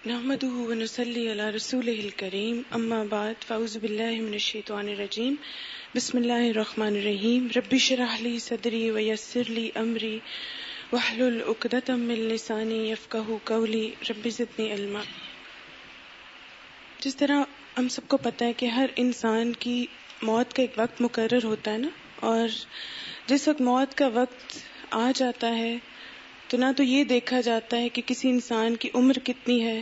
نحمده ونصلي على رسوله الكريم اما بعد فاعوذ بالله من الشیطان الرجیم بسم اللہ الرحمن الرحیم رب اشرح لي صدری ويسر لي امری واحلل عقدۃ من لسانی یفقهوا قولی رب زدنی علما۔ جس طرح ہم سب کو پتہ ہے کہ ہر انسان کی موت کا ایک وقت مقرر ہوتا ہے نا، اور جس وقت موت کا وقت آ جاتا ہے تو نہ تو یہ دیکھا جاتا ہے کہ کسی انسان کی عمر کتنی ہے،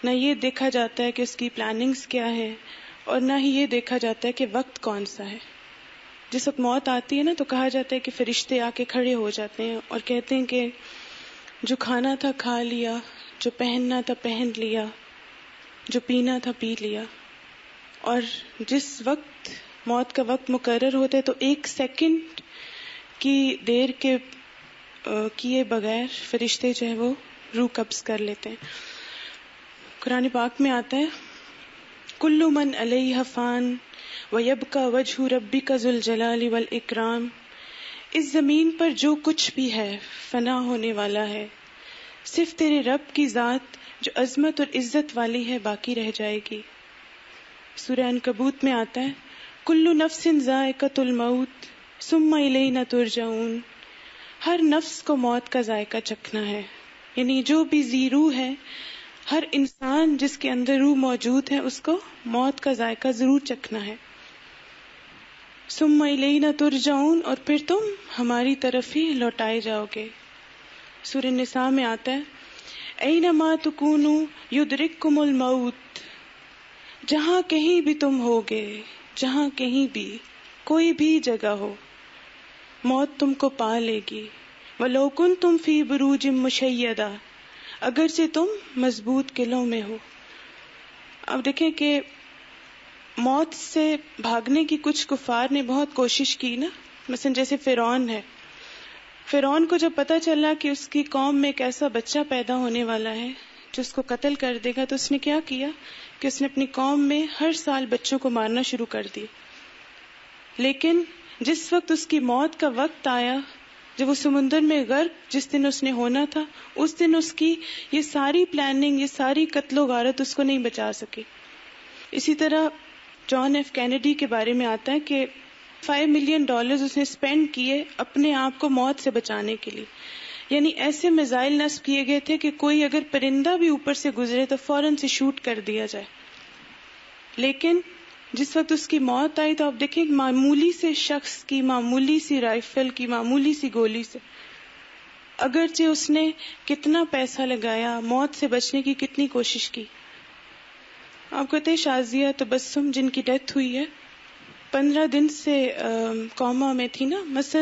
نہ یہ دیکھا جاتا ہے کہ اس کی پلاننگز کیا ہے، اور نہ ہی یہ دیکھا جاتا ہے کہ وقت کون سا ہے۔ جس وقت موت آتی ہے نا تو کہا جاتا ہے کہ فرشتے آ کے کھڑے ہو جاتے ہیں اور کہتے ہیں کہ جو کھانا تھا کھا لیا، جو پہننا تھا پہن لیا، جو پینا تھا پی لیا۔ اور جس وقت موت کا وقت مقرر ہوتا ہے تو ایک سیکنڈ کی دیر کے کیے بغیر فرشتے جو ہے وہ روح قبض کر لیتے ہیں۔ قرآن پاک میں آتا ہے کل من علیہ فان ویبقی وجہ ربک ذو الجلال والاکرام، اس زمین پر جو کچھ بھی ہے فنا ہونے والا ہے، صرف تیرے رب کی ذات جو عظمت اور عزت والی ہے باقی رہ جائے گی۔ سورہ عنکبوت میں آتا ہے کل نفس ذائقۃ الموت ثم الینا ترجعون، ہر نفس کو موت کا ذائقہ چکھنا ہے، یعنی جو بھی ذی روح ہے، ہر انسان جس کے اندر روح موجود ہے اس کو موت کا ذائقہ ضرور چکھنا ہے۔ ثم الینا ترجعون، اور پھر تم ہماری طرف ہی لوٹائے جاؤ گے۔ سورہ نساء میں آتا ہے اینما تکونوا یدرککم الموت، جہاں کہیں بھی تم ہوگے، جہاں کہیں بھی کوئی بھی جگہ ہو، موت تم کو پا لے گی۔ وَلَوْ كُنْتُمْ فِي بُرُوجٍ مُشَيَّدَةٍ، اگرچہ تم مضبوط قلعوں میں ہو۔ اب دیکھیں کہ موت سے بھاگنے کی کچھ کفار نے بہت کوشش کی نا، مثلا جیسے فرعون ہے۔ فرعون کو جب پتہ چلا کہ اس کی قوم میں ایک ایسا بچہ پیدا ہونے والا ہے جو اس کو قتل کر دے گا، تو اس نے کیا کیا کہ اس نے اپنی قوم میں ہر سال بچوں کو مارنا شروع کر دی۔ لیکن جس وقت اس کی موت کا وقت آیا، جب وہ سمندر میں غرق جس دن اس نے ہونا تھا، اس دن اس کی یہ ساری پلاننگ، یہ ساری قتل و غارت اس کو نہیں بچا سکی۔ اسی طرح جان ایف کینیڈی کے بارے میں آتا ہے کہ $5 ملین اس نے اسپینڈ کیے اپنے آپ کو موت سے بچانے کے لیے، یعنی ایسے میزائل نصب کیے گئے تھے کہ کوئی اگر پرندہ بھی اوپر سے گزرے تو فوراً سے شوٹ کر دیا جائے۔ لیکن جس وقت اس کی موت آئی تو آپ دیکھیں معمولی سے شخص کی معمولی سی رائفل کی معمولی سی گولی سے، اگرچہ اس نے کتنا پیسہ لگایا، موت سے بچنے کی کتنی کوشش کی۔ آپ کہتے ہیں شازیہ تبسم جن کی ڈیتھ ہوئی ہے 15 دن سے کوما میں تھی نا، مثلا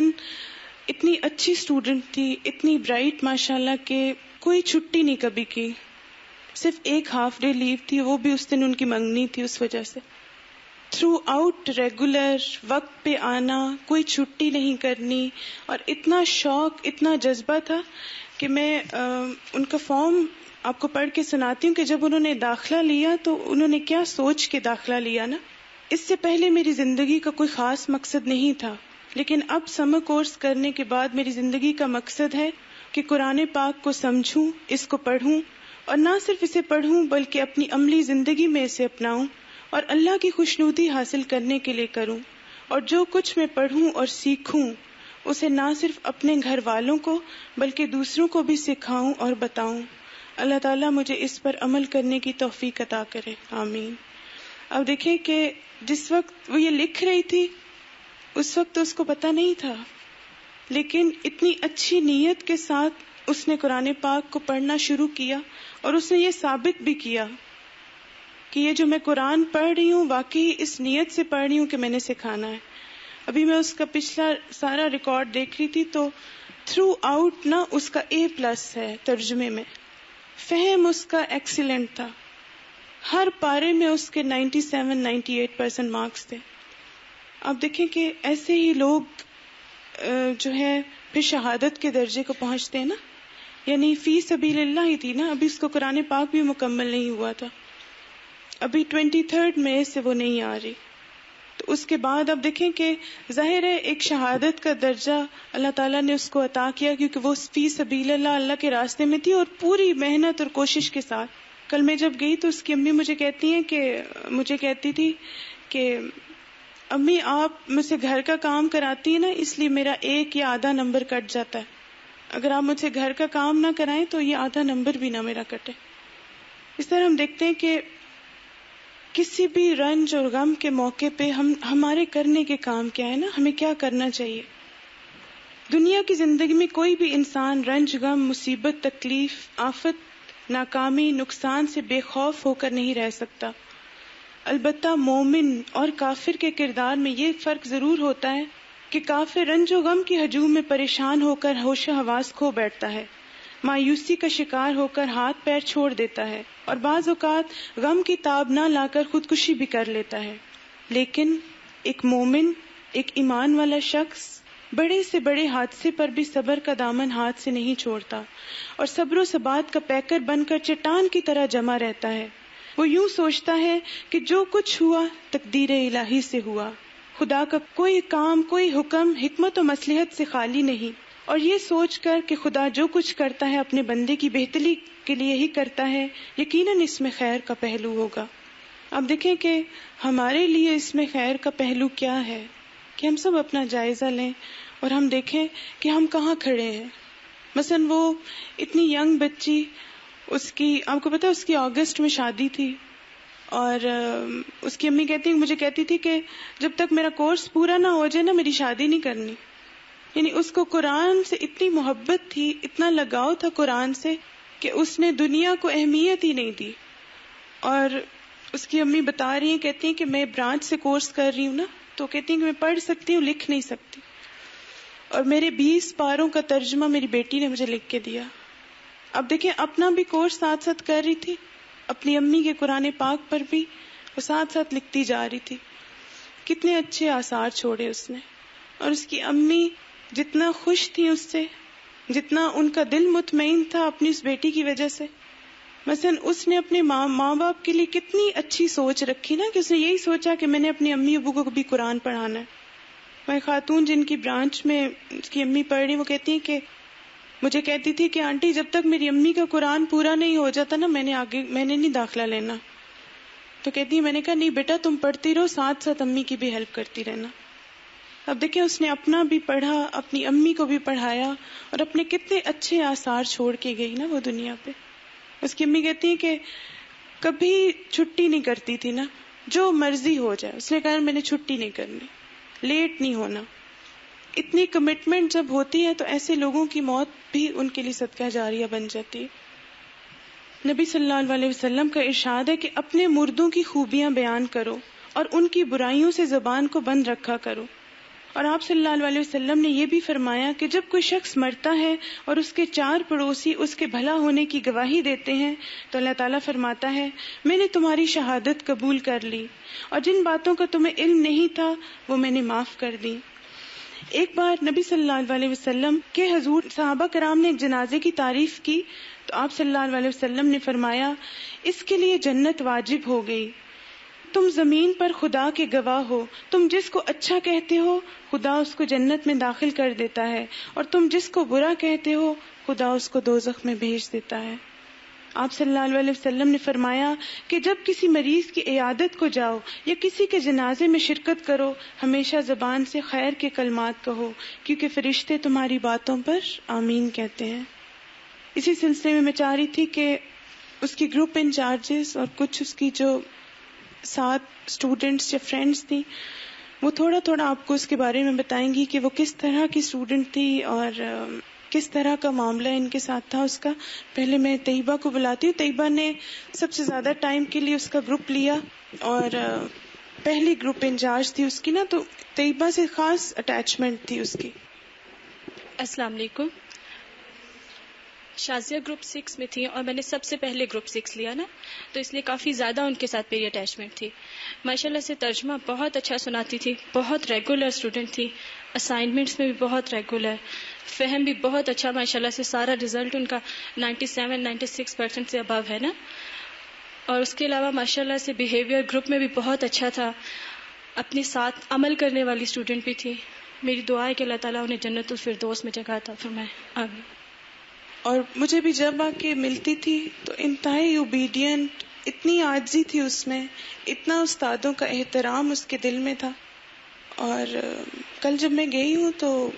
اتنی اچھی اسٹوڈنٹ تھی، اتنی برائٹ ماشاءاللہ کہ کوئی چھٹی نہیں کبھی کی، صرف ایک ہاف ڈے لیو تھی، وہ بھی اس دن ان کی منگنی تھی، اس وجہ سے تھرو آؤٹ ریگولر وقت پہ آنا، کوئی چھٹی نہیں کرنی، اور اتنا شوق، اتنا جذبہ تھا کہ میں ان کا فارم آپ کو پڑھ کے سناتی ہوں کہ جب انہوں نے داخلہ لیا تو انہوں نے کیا سوچ کے داخلہ لیا نا۔ اس سے پہلے میری زندگی کا کوئی خاص مقصد نہیں تھا، لیکن اب سمر کورس کرنے کے بعد میری زندگی کا مقصد ہے کہ قرآن پاک کو سمجھوں، اس کو پڑھوں، اور نہ صرف اسے پڑھوں بلکہ اپنی عملی زندگی میں اسے اپناؤں اور اللہ کی خوشنودی حاصل کرنے کے لیے کروں، اور جو کچھ میں پڑھوں اور سیکھوں اسے نہ صرف اپنے گھر والوں کو بلکہ دوسروں کو بھی سکھاؤں اور بتاؤں۔ اللہ تعالیٰ مجھے اس پر عمل کرنے کی توفیق عطا کرے، آمین۔ اب دیکھیں کہ جس وقت وہ یہ لکھ رہی تھی اس وقت تو اس کو پتہ نہیں تھا، لیکن اتنی اچھی نیت کے ساتھ اس نے قرآن پاک کو پڑھنا شروع کیا، اور اس نے یہ ثابت بھی کیا کہ یہ جو میں قرآن پڑھ رہی ہوں واقعی اس نیت سے پڑھ رہی ہوں کہ میں نے سکھانا ہے۔ ابھی میں اس کا پچھلا سارا ریکارڈ دیکھ رہی تھی تو تھرو آؤٹ نا اس کا A+ ہے ترجمے میں، فہم اس کا ایکسیلنٹ تھا، ہر پارے میں اس کے 97-98% مارکس تھے۔ آپ دیکھیں کہ ایسے ہی لوگ جو ہے پھر شہادت کے درجے کو پہنچتے ہیں نا، یعنی فی سبیل اللہ ہی تھی نا، ابھی اس کو قرآن پاک بھی مکمل نہیں ہوا تھا، ابھی 23rd میں سے وہ نہیں آ رہی۔ تو اس کے بعد اب دیکھیں کہ ظاہر ہے ایک شہادت کا درجہ اللہ تعالیٰ نے اس کو عطا کیا کیونکہ وہ فی سبیل اللہ، اللہ کے راستے میں تھی اور پوری محنت اور کوشش کے ساتھ۔ کل میں جب گئی تو اس کی امی مجھے کہتی تھی کہ امی آپ مجھ سے گھر کا کام کراتی ہیں نا، اس لیے میرا 1 یا آدھا نمبر کٹ جاتا ہے، اگر آپ مجھ سے گھر کا کام نہ کرائیں تو یہ آدھا نمبر بھی نہ میرا کٹے۔ اس طرح ہم دیکھتے ہیں کہ کسی بھی رنج اور غم کے موقع پہ ہمارے کرنے کے کام کیا ہے نا، ہمیں کیا کرنا چاہیے۔ دنیا کی زندگی میں کوئی بھی انسان رنج، غم، مصیبت، تکلیف، آفت، ناکامی، نقصان سے بے خوف ہو کر نہیں رہ سکتا۔ البتہ مومن اور کافر کے کردار میں یہ فرق ضرور ہوتا ہے کہ کافر رنج و غم کی ہجوم میں پریشان ہو کر ہوش و حواس کھو بیٹھتا ہے، مایوسی کا شکار ہو کر ہاتھ پیر چھوڑ دیتا ہے اور بعض اوقات غم کی تاب نہ لا کر خودکشی بھی کر لیتا ہے۔ لیکن ایک مومن، ایک ایمان والا شخص بڑے سے بڑے حادثے پر بھی صبر کا دامن ہاتھ سے نہیں چھوڑتا اور صبر و ثبات کا پیکر بن کر چٹان کی طرح جمع رہتا ہے۔ وہ یوں سوچتا ہے کہ جو کچھ ہوا تقدیر الہی سے ہوا، خدا کا کوئی کام، کوئی حکم حکمت و مصلحت سے خالی نہیں، اور یہ سوچ کر کہ خدا جو کچھ کرتا ہے اپنے بندے کی بہتری کے لیے ہی کرتا ہے، یقیناً اس میں خیر کا پہلو ہوگا۔ اب دیکھیں کہ ہمارے لیے اس میں خیر کا پہلو کیا ہے، کہ ہم سب اپنا جائزہ لیں اور ہم دیکھیں کہ ہم کہاں کھڑے ہیں۔ مثلا وہ اتنی ینگ بچی، اس کی آپ کو پتا اس کی اگست میں شادی تھی، اور اس کی امی مجھے کہتی تھی کہ جب تک میرا کورس پورا نہ ہو جائے نا میری شادی نہیں کرنی۔ یعنی اس کو قرآن سے اتنی محبت تھی، اتنا لگاؤ تھا قرآن سے کہ اس نے دنیا کو اہمیت ہی نہیں دی۔ اور اس کی امی بتا رہی ہیں، کہتی ہیں کہ میں برانچ سے کورس کر رہی ہوں نا، تو کہتی ہیں کہ میں پڑھ سکتی ہوں، لکھ نہیں سکتی، اور میرے 20 پاروں کا ترجمہ میری بیٹی نے مجھے لکھ کے دیا۔ اب دیکھیں اپنا بھی کورس ساتھ ساتھ کر رہی تھی، اپنی امی کے قرآن پاک پر بھی وہ ساتھ ساتھ لکھتی جا رہی تھی۔ کتنے اچھے آثار چھوڑے اس نے، اور اس کی امی جتنا خوش تھی اس سے، جتنا ان کا دل مطمئن تھا اپنی اس بیٹی کی وجہ سے۔ مثلا اس نے اپنے ماں باپ کے لیے کتنی اچھی سوچ رکھی نا، کہ اس نے یہی سوچا کہ میں نے اپنی امی ابو کو بھی قرآن پڑھانا ہے۔ میں خاتون جن کی برانچ میں اس کی امی پڑھ رہی، وہ کہتی ہیں کہ مجھے کہتی تھی کہ آنٹی جب تک میری امی کا قرآن پورا نہیں ہو جاتا نا میں نے نہیں داخلہ لینا۔ تو کہتی ہے میں نے کہا نہیں بیٹا تم پڑھتی رہو، ساتھ ساتھ امی کی بھی ہیلپ کرتی رہنا۔ اب دیکھیں اس نے اپنا بھی پڑھا، اپنی امی کو بھی پڑھایا، اور اپنے کتنے اچھے آثار چھوڑ کے گئی نا وہ دنیا پہ۔ اس کی امی کہتی ہیں کہ کبھی چھٹی نہیں کرتی تھی نا، جو مرضی ہو جائے اس نے کہا میں نے چھٹی نہیں کرنی، لیٹ نہیں ہونا۔ اتنی کمٹمنٹ جب ہوتی ہے تو ایسے لوگوں کی موت بھی ان کے لیے صدقہ جاریہ بن جاتی ہے۔ نبی صلی اللہ علیہ وسلم کا ارشاد ہے کہ اپنے مردوں کی خوبیاں بیان کرو اور ان کی برائیوں سے زبان کو بند رکھا کرو۔ اور آپ صلی اللہ علیہ وسلم نے یہ بھی فرمایا کہ جب کوئی شخص مرتا ہے اور اس کے 4 پڑوسی اس کے بھلا ہونے کی گواہی دیتے ہیں تو اللہ تعالیٰ فرماتا ہے میں نے تمہاری شہادت قبول کر لی، اور جن باتوں کا تمہیں علم نہیں تھا وہ میں نے معاف کر دی۔ ایک بار نبی صلی اللہ علیہ وسلم کے حضور صحابہ کرام نے ایک جنازے کی تعریف کی تو آپ صلی اللہ علیہ وسلم نے فرمایا اس کے لیے جنت واجب ہو گئی۔ تم زمین پر خدا کے گواہ ہو، تم جس کو اچھا کہتے ہو خدا اس کو جنت میں داخل کر دیتا ہے، اور تم جس کو برا کہتے ہو خدا اس کو دوزخ میں بھیج دیتا ہے۔ آپ صلی اللہ علیہ وسلم نے فرمایا کہ جب کسی مریض کی عیادت کو جاؤ یا کسی کے جنازے میں شرکت کرو ہمیشہ زبان سے خیر کے کلمات کہو، کیونکہ فرشتے تمہاری باتوں پر آمین کہتے ہیں۔ اسی سلسلے میں چاہ رہی تھی کہ اس کی گروپ انچارجز اور کچھ اس کی جو 7 اسٹوڈنٹس یا فرینڈس تھی وہ تھوڑا تھوڑا آپ کو اس کے بارے میں بتائیں گی کہ وہ کس طرح کی اسٹوڈنٹ تھی اور کس طرح کا معاملہ ان کے ساتھ تھا اس کا۔ پہلے میں طیبہ کو بلاتی ہوں۔ طیبہ نے سب سے زیادہ ٹائم کے لیے اس کا گروپ لیا اور پہلی گروپ انچارج تھی اس کی نا، تو طیبہ سے خاص اٹیچمنٹ تھی اس کی۔ السلام علیکم۔ شازیہ گروپ 6 میں تھی اور میں نے سب سے پہلے گروپ 6 لیا نا، تو اس لیے کافی زیادہ ان کے ساتھ میری اٹیچمنٹ تھی۔ ماشاءاللہ سے ترجمہ بہت اچھا سناتی تھی، بہت ریگولر اسٹوڈنٹ تھی، اسائنمنٹس میں بھی بہت ریگولر، فہم بھی بہت اچھا، ماشاءاللہ سے سارا رزلٹ ان کا 97-96% سے ابو ہے نا۔ اور اس کے علاوہ ماشاءاللہ سے بیہیویئر گروپ میں بھی بہت اچھا تھا، اپنے ساتھ عمل کرنے والی اسٹوڈنٹ بھی تھی۔ میری دعا ہے کہ اللہ تعالیٰ انہیں جنت الفردوس میں جگہ عطا فرمائے، آمین۔ اور مجھے بھی جب آ کے ملتی تھی تو انتہائی اوبیڈینٹ، اتنی عاجزی تھی اس میں، اتنا استادوں کا احترام اس کے دل میں تھا. اور کل جب میں گئی ہوں تو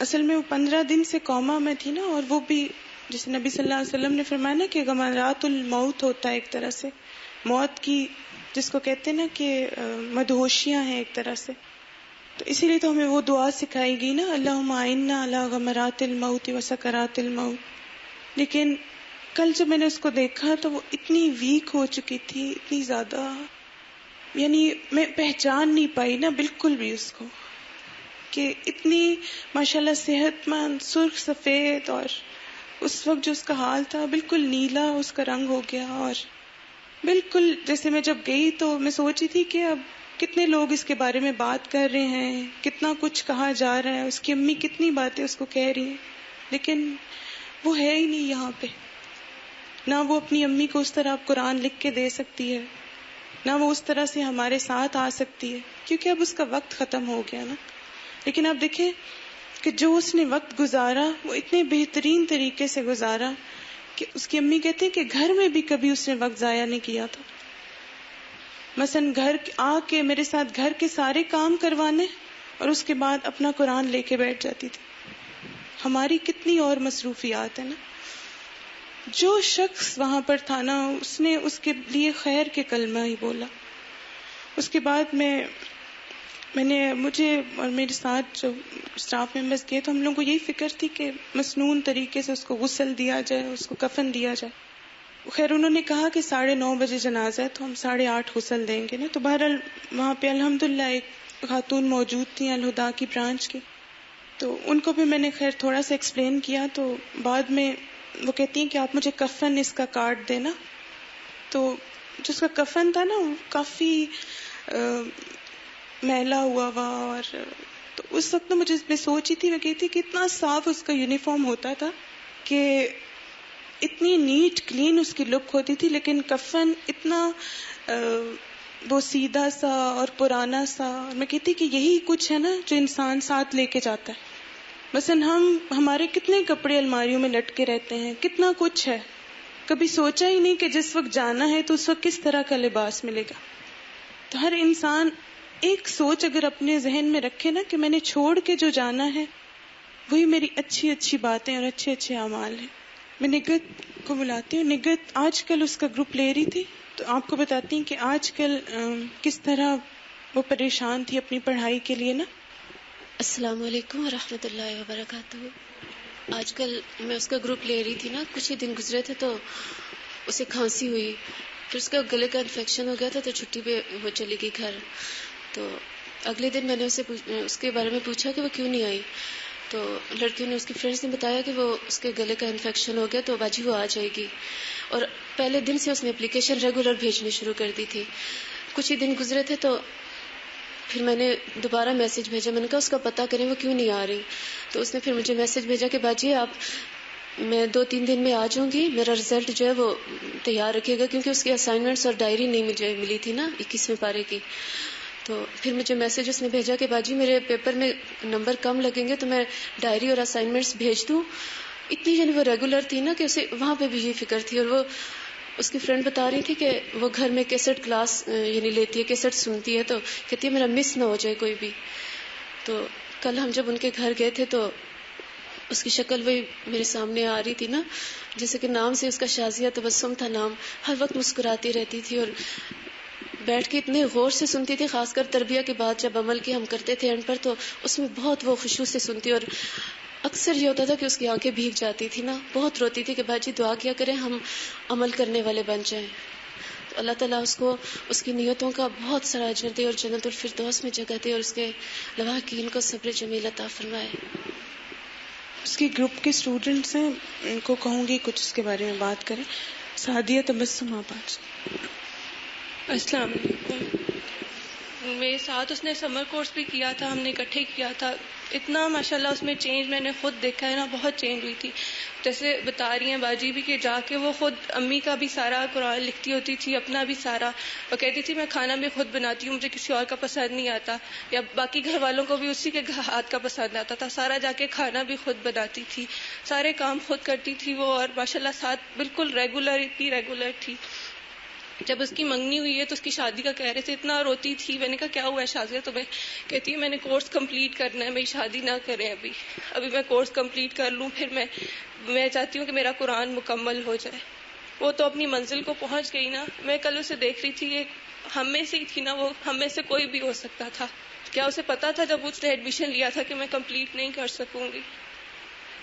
اصل میں وہ 15 دن سے کوما میں تھی نا، اور وہ بھی جیسے نبی صلی اللہ علیہ وسلم نے فرمایا نا کہ غمرات الموت ہوتا ہے ایک طرح سے، موت کی جس کو کہتے ہیں نا کہ مدہوشیاں ہیں ایک طرح سے. تو اسی لیے تو ہمیں وہ دعا سکھائی گئی نا، اللہم اعنا علی غمرات الموت وسکرات الموت. لیکن کل جب میں نے اس کو دیکھا تو وہ اتنی ویک ہو چکی تھی، اتنی زیادہ، یعنی میں پہچان نہیں پائی نا بالکل بھی اس کو، کہ اتنی ماشاءاللہ صحت مند، سرخ سفید، اور اس وقت جو اس کا حال تھا بالکل نیلا اس کا رنگ ہو گیا. اور بالکل جیسے میں جب گئی تو میں سوچی تھی کہ اب کتنے لوگ اس کے بارے میں بات کر رہے ہیں، کتنا کچھ کہا جا رہا ہے، اس کی امی کتنی باتیں اس کو کہہ رہی ہیں، لیکن وہ ہے ہی نہیں یہاں پہ. نہ وہ اپنی امی کو اس طرح قرآن لکھ کے دے سکتی ہے، نہ وہ اس طرح سے ہمارے ساتھ آ سکتی ہے، کیونکہ اب اس کا وقت ختم ہو گیا نا. لیکن آپ دیکھیں کہ جو اس نے وقت گزارا وہ اتنے بہترین طریقے سے گزارا کہ اس کی امی کہتے ہیں کہ گھر میں بھی کبھی اس نے وقت ضائع نہیں کیا تھا. مثلا گھر آ کے میرے ساتھ گھر کے سارے کام کروانے اور اس کے بعد اپنا قرآن لے کے بیٹھ جاتی تھی. ہماری کتنی اور مصروفیات ہیں نا. جو شخص وہاں پر تھا نا، اس نے اس کے لیے خیر کے کلمہ ہی بولا. اس کے بعد مجھے اور میرے ساتھ جو اسٹاف ممبرز گئے تو ہم لوگوں کو یہی فکر تھی کہ مسنون طریقے سے اس کو غسل دیا جائے، اس کو کفن دیا جائے. خیر انہوں نے کہا کہ 9:30 بجے جنازہ ہے تو ہم 8:30 غسل دیں گے نا. تو بہرحال وہاں پہ الحمدللہ ایک خاتون موجود تھیں الہدا کی برانچ کی، تو ان کو بھی میں نے خیر تھوڑا سا ایکسپلین کیا. تو بعد میں وہ کہتی ہیں کہ آپ مجھے کفن اس کا کاٹ دینا. تو جو اس کا کفن تھا نا وہ کافی میلا ہوا اور تو اس وقت مجھے میں سوچی تھی، میں کہتی کہ اتنا صاف اس کا یونیفارم ہوتا تھا کہ اتنی نیٹ کلین اس کی لک ہوتی تھی، لیکن کفن اتنا وہ سیدھا سا اور پرانا سا. میں کہتی کہ یہی کچھ ہے نا جو انسان ساتھ لے کے جاتا ہے. مثلا ہمارے کتنے کپڑے الماریوں میں لٹکے رہتے ہیں، کتنا کچھ ہے، کبھی سوچا ہی نہیں کہ جس وقت جانا ہے تو اس وقت کس طرح کا لباس ملے گا. تو ہر انسان ایک سوچ اگر اپنے ذہن میں رکھے نا کہ میں نے چھوڑ کے جو جانا ہے وہی میری اچھی اچھی باتیں اور اچھے اچھے اعمال ہیں. میں نگت کو بلاتی ہوں. نگت آج کل اس کا گروپ لے رہی تھی، تو آپ کو بتاتی ہیں کہ آج کل کس طرح وہ پریشان تھی اپنی پڑھائی کے لیے نا. السلام علیکم ورحمۃ اللہ وبرکاتہ. آج کل میں اس کا گروپ لے رہی تھی نا، کچھ ہی دن گزرے تھے تو اسے کھانسی ہوئی، پھر اس کا گلے کا انفیکشن ہو گیا تھا تو چھٹی پہ وہ چلی گئی گھر. تو اگلے دن میں نے اس کے بارے میں پوچھا کہ وہ کیوں نہیں آئی. تو لڑکیوں نے، اس کی فرینڈس نے بتایا کہ وہ اس کے گلے کا انفیکشن ہو گیا تو باجی وہ آ جائے گی. اور پہلے دن سے اس نے اپلیکیشن ریگولر بھیجنی شروع کر دی تھی. کچھ ہی دن گزرے تھے تو پھر میں نے دوبارہ میسج بھیجا. میں نے کہا اس کا پتہ کریں وہ کیوں نہیں آ رہی. تو اس نے پھر مجھے میسج بھیجا کہ باجی میں 2-3 دن میں آ جاؤں گی، میرا رزلٹ جو ہے وہ تیار رکھے گا، کیونکہ اس کی اسائنمنٹس اور ڈائری نہیں مجھے ملی تھی نا 21ویں پارے کی. تو پھر مجھے میسج اس نے بھیجا کہ باجی میرے پیپر میں نمبر کم لگیں گے تو میں ڈائری اور اسائنمنٹس بھیج دوں. اتنی یعنی وہ ریگولر تھی نا کہ اسے وہاں پہ بھی یہ فکر تھی. اور وہ اس کی فرینڈ بتا رہی تھی کہ وہ گھر میں کیسٹ کلاس یعنی لیتی ہے، کیسٹ سنتی ہے، تو کہتی ہے میرا مس نہ ہو جائے کوئی بھی. تو کل ہم جب ان کے گھر گئے تھے تو اس کی شکل وہی میرے سامنے آ رہی تھی نا، جیسے کہ نام سے اس کا شازیہ تبسم تھا نام. ہر وقت مسکراتی رہتی تھی اور بیٹھ کے اتنے غور سے سنتی تھی. خاص کر تربیہ کے بعد جب عمل کی ہم کرتے تھے اینڈ پر، تو اس میں بہت وہ خشوع سے سنتی. اور اکثر یہ ہوتا تھا کہ اس کی آنکھیں بھیگ جاتی تھی نا، بہت روتی تھی کہ باجی دعا کیا کریں ہم عمل کرنے والے بن جائیں. تو اللہ تعالیٰ اس کو اس کی نیتوں کا بہت سارا اجر دے اور جنت الفردوس میں جگہ دے، اور اس کے لواحقین کو صبر جمیل عطا فرمائے. اس کے گروپ کے اسٹوڈنٹس ہیں، ان کو کہوں گی کچھ اس کے بارے میں بات کریں. سعدیہ تبسم آپ آج. السلام علیکم. میرے ساتھ اس نے سمر کورس بھی کیا تھا، ہم نے اکٹھے کیا تھا. اتنا ماشاءاللہ اس میں چینج میں نے خود دیکھا ہے نا، بہت چینج ہوئی تھی. جیسے بتا رہی ہیں باجی بھی کہ جا کے وہ خود امی کا بھی سارا قرآن لکھتی ہوتی تھی، اپنا بھی سارا، اور کہتی تھی میں کھانا بھی خود بناتی ہوں، مجھے کسی اور کا پسند نہیں آتا، یا باقی گھر والوں کو بھی اسی کے ہاتھ کا پسند آتا تھا. سارا جا کے کھانا بھی خود بناتی تھی، سارے کام خود کرتی تھی وہ، اور ماشاءاللہ ساتھ بالکل ریگولر، اتنی ریگولر تھی. جب اس کی منگنی ہوئی ہے تو اس کی شادی کا کہہ رہے تھے، اتنا روتی تھی. میں نے کہا کیا ہوا ہے شازیہ تمہیں؟ کہتی ہے میں نے کورس کمپلیٹ کرنا ہے، میری شادی نہ کریں ابھی میں کورس کمپلیٹ کر لوں، پھر میں چاہتی ہوں کہ میرا قرآن مکمل ہو جائے. وہ تو اپنی منزل کو پہنچ گئی نا. میں کل اسے دیکھ رہی تھی، یہ ہم میں سے ہی تھی نا، وہ ہم میں سے کوئی بھی ہو سکتا تھا. کیا اسے پتا تھا جب اس نے ایڈمیشن لیا تھا کہ میں کمپلیٹ نہیں کر سکوں گی؟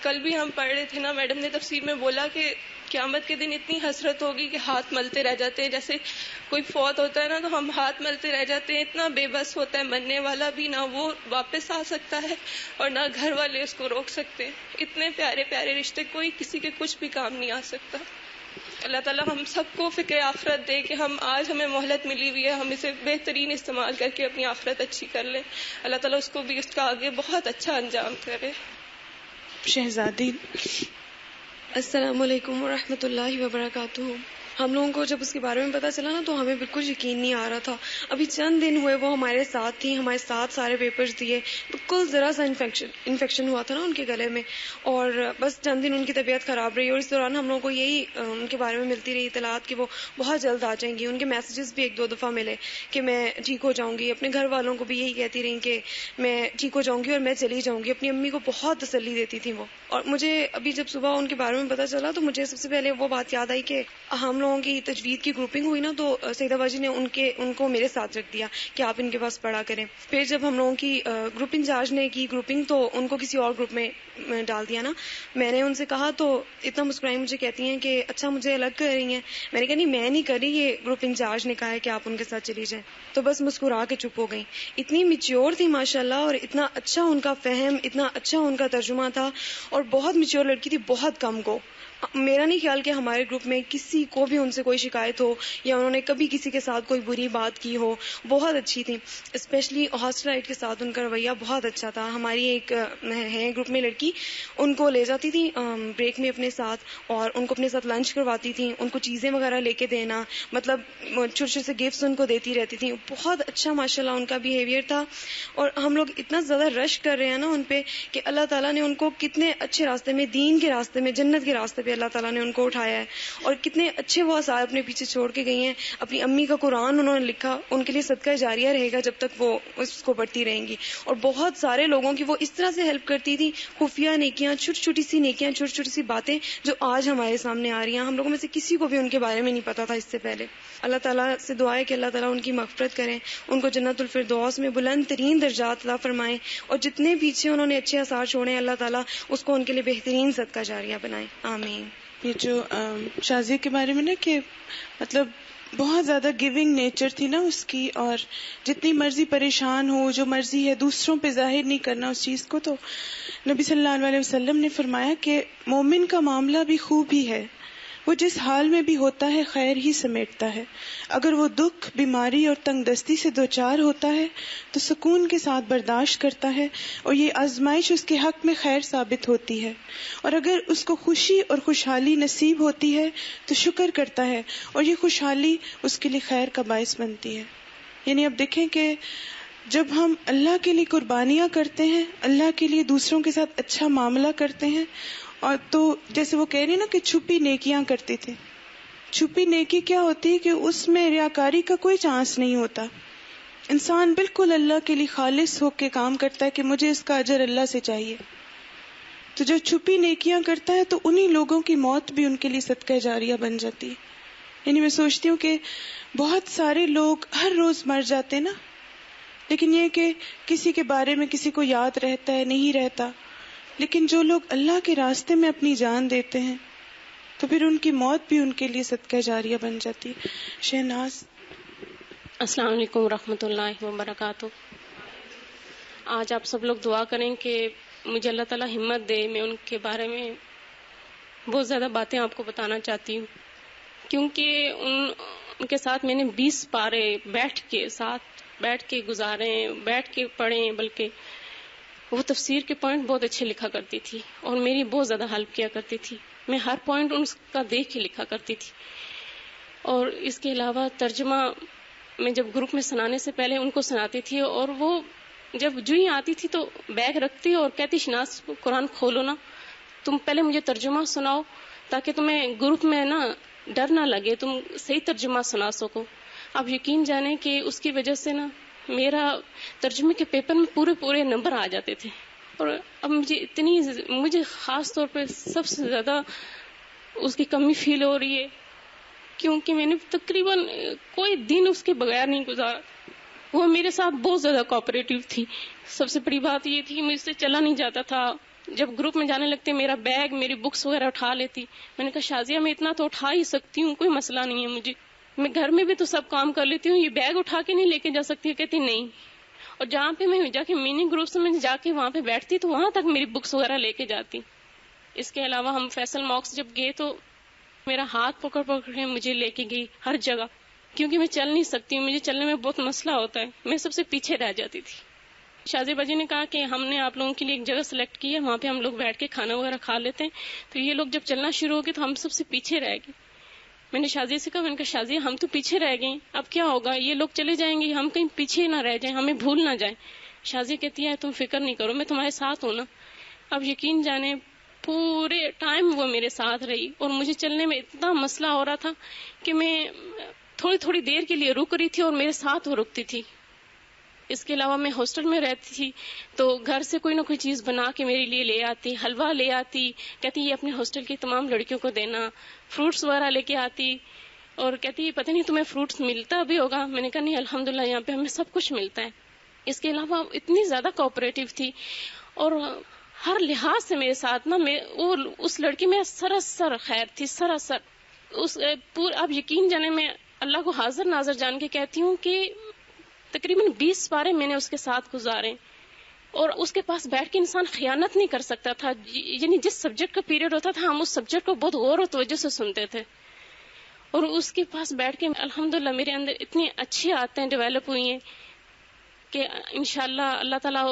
کل بھی ہم پڑھ رہے تھے نا، میڈم نے تفسیر میں بولا کہ قیامت کے دن اتنی حسرت ہوگی کہ ہاتھ ملتے رہ جاتے ہیں. جیسے کوئی فوت ہوتا ہے نا تو ہم ہاتھ ملتے رہ جاتے ہیں. اتنا بے بس ہوتا ہے مرنے والا بھی، نہ وہ واپس آ سکتا ہے اور نہ گھر والے اس کو روک سکتے. اتنے پیارے پیارے رشتے، کوئی کسی کے کچھ بھی کام نہیں آ سکتا. اللہ تعالیٰ ہم سب کو فکر آخرت دے کہ ہمیں مہلت ملی ہوئی ہے، ہم اسے بہترین استعمال کر کے اپنی آخرت اچھی کر لیں. اللہ تعالیٰ اس کو بھی اس کا آگے بہت اچھا انجام کرے. شہزادی. السلام علیکم ورحمۃ اللہ وبرکاتہ. ہم لوگوں کو جب اس کے بارے میں پتہ چلا نا تو ہمیں بالکل یقین نہیں آ رہا تھا. ابھی چند دن ہوئے وہ ہمارے ساتھ تھی، ہمارے ساتھ سارے پیپرز دیے. بالکل ذرا سا انفیکشن ہوا تھا نا ان کے گلے میں، اور بس چند دن ان کی طبیعت خراب رہی. اور اس دوران ہم لوگوں کو یہی ان کے بارے میں ملتی رہی اطلاعات کہ وہ بہت جلد آ جائیں گی. ان کے میسیجز بھی 1-2 دفعہ ملے کہ میں ٹھیک ہو جاؤں گی. اپنے گھر والوں کو بھی یہی کہتی رہی کہ میں ٹھیک ہو جاؤں گی اور میں چلی جاؤں گی. اپنی امی کو بہت تسلی دیتی تھی وہ. اور مجھے ابھی جب صبح ان کے بارے میں پتہ چلا تو مجھے سب سے پہلے وہ بات یاد آئی کہ ہم لوگوں کی تجوید کی گروپنگ ہوئی نا تو سیدہ باجی نے ان کو میرے ساتھ رکھ دیا کہ آپ ان کے پاس پڑھا کریں. پھر جب ہم لوگوں کی گروپ انچارج نے کی گروپنگ تو ان کو کسی اور گروپ میں ڈال دیا نا. میں نے ان سے کہا تو اتنا مسکرائی مجھے کہتی ہیں کہ اچھا مجھے الگ کر رہی ہیں. میں نے کہا نہیں میں نہیں کر رہی، یہ گروپ انچارج نے کہا ہے کہ آپ ان کے ساتھ چلی جائیں. تو بس مسکرا کے چپ ہو گئی. اتنی میچیور تھی ماشاءاللہ، اور اتنا اچھا ان کا فہم، اتنا اچھا ان کا ترجمہ تھا، اور بہت میچیور لڑکی تھی. بہت کم کو، میرا نہیں خیال کہ ہمارے گروپ میں کسی کو بھی ان سے کوئی شکایت ہو یا انہوں نے کبھی کسی کے ساتھ کوئی بری بات کی ہو. بہت اچھی تھی. اسپیشلی ہاسٹلائٹ کے ساتھ ان کا رویہ بہت اچھا تھا. ہماری ایک ہے گروپ میں لڑکی، ان کو لے جاتی تھی بریک میں اپنے ساتھ، اور ان کو اپنے ساتھ لنچ کرواتی تھی، ان کو چیزیں وغیرہ لے کے دینا، مطلب چھوٹے چھوٹے سے گفٹس ان کو دیتی رہتی تھی. بہت اچھا ماشاءاللہ ان کا بیہیویئر تھا. اور ہم لوگ اتنا زیادہ رش کر رہے ہیں نا ان پہ کہ اللہ تعالیٰ نے ان کو کتنے اچھے راستے میں، دین کے راستے میں، جنت کے راستے پہ اللہ تعالیٰ نے ان کو اٹھایا ہے. اور کتنے اچھے وہ آثار اپنے پیچھے چھوڑ کے گئی ہیں. اپنی امی کا قرآن انہوں نے لکھا، ان کے لیے صدقہ جاریہ رہے گا جب تک وہ اس کو پڑھتی رہیں گی. اور بہت سارے لوگوں کی وہ اس طرح سے ہیلپ کرتی تھی. خفیہ نیکیاں، چھوٹی چھوٹی سی نیکیاں، چھوٹی چھوٹی سی باتیں جو آج ہمارے سامنے آ رہی ہیں. ہم لوگوں میں سے کسی کو بھی ان کے بارے میں نہیں پتا تھا اس سے پہلے. اللہ تعالیٰ سے دعا ہے کہ اللہ تعالیٰ ان کی مغفرت کریں، ان کو جنت الفردوس میں بلند ترین درجات عطا فرمائیں، اور جتنے پیچھے انہوں نے اچھے آثار چھوڑے اللہ تعالیٰ اس کو ان کے لیے بہترین صدقہ جاریہ بنائیں. آمین. یہ جو شازیہ کے بارے میں نا کہ مطلب بہت زیادہ گیونگ نیچر تھی نا اس کی، اور جتنی مرضی پریشان ہو، جو مرضی ہے دوسروں پہ ظاہر نہیں کرنا اس چیز کو. تو نبی صلی اللہ علیہ وسلم نے فرمایا کہ مومن کا معاملہ بھی خوب ہی ہے، وہ جس حال میں بھی ہوتا ہے خیر ہی سمیٹتا ہے. اگر وہ دکھ، بیماری اور تنگ دستی سے دوچار ہوتا ہے تو سکون کے ساتھ برداشت کرتا ہے، اور یہ آزمائش اس کے حق میں خیر ثابت ہوتی ہے. اور اگر اس کو خوشی اور خوشحالی نصیب ہوتی ہے تو شکر کرتا ہے، اور یہ خوشحالی اس کے لیے خیر کا باعث بنتی ہے. یعنی اب دیکھیں کہ جب ہم اللہ کے لیے قربانیاں کرتے ہیں، اللہ کے لیے دوسروں کے ساتھ اچھا معاملہ کرتے ہیں، اور تو جیسے وہ کہہ رہی نا کہ چھپی نیکیاں کرتے تھے. چھپی نیکی کیا ہوتی ہے کہ اس میں ریاکاری کا کوئی چانس نہیں ہوتا. انسان بالکل اللہ کے لیے خالص ہو کے کام کرتا ہے کہ مجھے اس کا اجر اللہ سے چاہیے. تو جو چھپی نیکیاں کرتا ہے تو انہی لوگوں کی موت بھی ان کے لیے صدقہ جاریہ بن جاتی ہے. یعنی میں سوچتی ہوں کہ بہت سارے لوگ ہر روز مر جاتے نا، لیکن یہ کہ کسی کے بارے میں کسی کو یاد رہتا ہے نہیں رہتا. لیکن جو لوگ اللہ کے راستے میں اپنی جان دیتے ہیں تو پھر ان کی موت بھی ان کے لیے صدقہ جاریہ بن جاتی. شہناز. السلام علیکم ورحمۃ اللہ وبرکاتہ. آج آپ سب لوگ دعا کریں کہ مجھے اللہ تعالیٰ ہمت دے. میں ان کے بارے میں بہت زیادہ باتیں آپ کو بتانا چاہتی ہوں، کیونکہ ان کے ساتھ میں نے 20 پارے بیٹھ کے گزارے، بیٹھ کے پڑھے، بلکہ وہ تفسیر کے پوائنٹ بہت اچھے لکھا کرتی تھی اور میری بہت زیادہ ہیلپ کیا کرتی تھی. میں ہر پوائنٹ ان کا دیکھ کے لکھا کرتی تھی. اور اس کے علاوہ ترجمہ میں جب گروپ میں سنانے سے پہلے ان کو سناتی تھی، اور وہ جب جو ہی آتی تھی تو بیگ رکھتی اور کہتی شناز قرآن کھولو نا، تم پہلے مجھے ترجمہ سناؤ تاکہ تمہیں گروپ میں نا ڈر نہ لگے، تم صحیح ترجمہ سنا سکو. آپ یقین جانیں کہ اس کی وجہ سے نا میرا ترجمے کے پیپر میں پورے نمبر آ جاتے تھے. اور اب مجھے خاص طور پہ سب سے زیادہ اس کی کمی فیل ہو رہی ہے، کیونکہ میں نے تقریباً کوئی دن اس کے بغیر نہیں گزارا. وہ میرے ساتھ بہت زیادہ کوآپریٹو تھی. سب سے بڑی بات یہ تھی مجھ سے چلا نہیں جاتا تھا. جب گروپ میں جانے لگتے میرا بیگ، میری بکس وغیرہ اٹھا لیتی. میں نے کہا شازیہ میں اتنا تو اٹھا ہی سکتی ہوں، کوئی مسئلہ نہیں ہے مجھے، میں گھر میں بھی تو سب کام کر لیتی ہوں، یہ بیگ اٹھا کے نہیں لے کے جا سکتی. کہتی نہیں. اور جہاں پہ میں جا کے مینی گروپس میں جا کے وہاں پہ بیٹھتی تو وہاں تک میری بکس وغیرہ لے کے جاتی. اس کے علاوہ ہم فیصل ماکس جب گئے تو میرا ہاتھ پکڑ کے مجھے لے کے گئی ہر جگہ، کیونکہ میں چل نہیں سکتی ہوں، مجھے چلنے میں بہت مسئلہ ہوتا ہے، میں سب سے پیچھے رہ جاتی تھی. شازیہ باجی نے کہا کہ ہم نے آپ لوگوں کے لیے ایک جگہ سلیکٹ کی ہے، وہاں پہ ہم لوگ بیٹھ کے کھانا وغیرہ کھا لیتے ہیں. تو یہ لوگ جب چلنا شروع ہو گئے تو ہم سب سے پیچھے رہ گئے. میں نے شازیہ سے کہا، میں نے کہا شازیہ ہم تو پیچھے رہ گئے، اب کیا ہوگا، یہ لوگ چلے جائیں گے، ہم کہیں پیچھے نہ رہ جائیں، ہمیں بھول نہ جائیں. شازیہ کہتی ہے تم فکر نہیں کرو، میں تمہارے ساتھ ہوں نا. اب یقین جانے پورے ٹائم وہ میرے ساتھ رہی، اور مجھے چلنے میں اتنا مسئلہ ہو رہا تھا کہ میں تھوڑی دیر کے لیے رک رہی تھی اور میرے ساتھ وہ رکتی تھی. اس کے علاوہ میں ہاسٹل میں رہتی تھی تو گھر سے کوئی نہ کوئی چیز بنا کے میرے لیے لے آتی، حلوہ لے آتی، کہتی یہ اپنے ہاسٹل کی تمام لڑکیوں کو دینا. فروٹس وغیرہ لے کے آتی اور کہتی پتہ نہیں تمہیں فروٹس ملتا بھی ہوگا. میں نے کہا نہیں الحمدللہ یہاں پہ ہمیں سب کچھ ملتا ہے. اس کے علاوہ اتنی زیادہ کوآپریٹو تھی اور ہر لحاظ سے میرے ساتھ نا اس لڑکی میں سراسر خیر تھی، سراسر اب یقین جانے میں اللہ کو حاضر ناظر جان کے کہتی ہوں کہ تقریباً 20 پارے میں نے اس کے ساتھ گزارے، اور اس کے پاس بیٹھ کے انسان خیانت نہیں کر سکتا تھا. یعنی جس سبجیکٹ کا پیریڈ ہوتا تھا ہم اس سبجیکٹ کو بہت غور و توجہ سے سنتے تھے، اور اس کے پاس بیٹھ کے الحمدللہ میرے اندر اتنی اچھی عادتیں ڈیولپ ہوئی ہیں کہ انشاءاللہ اللہ تعالیٰ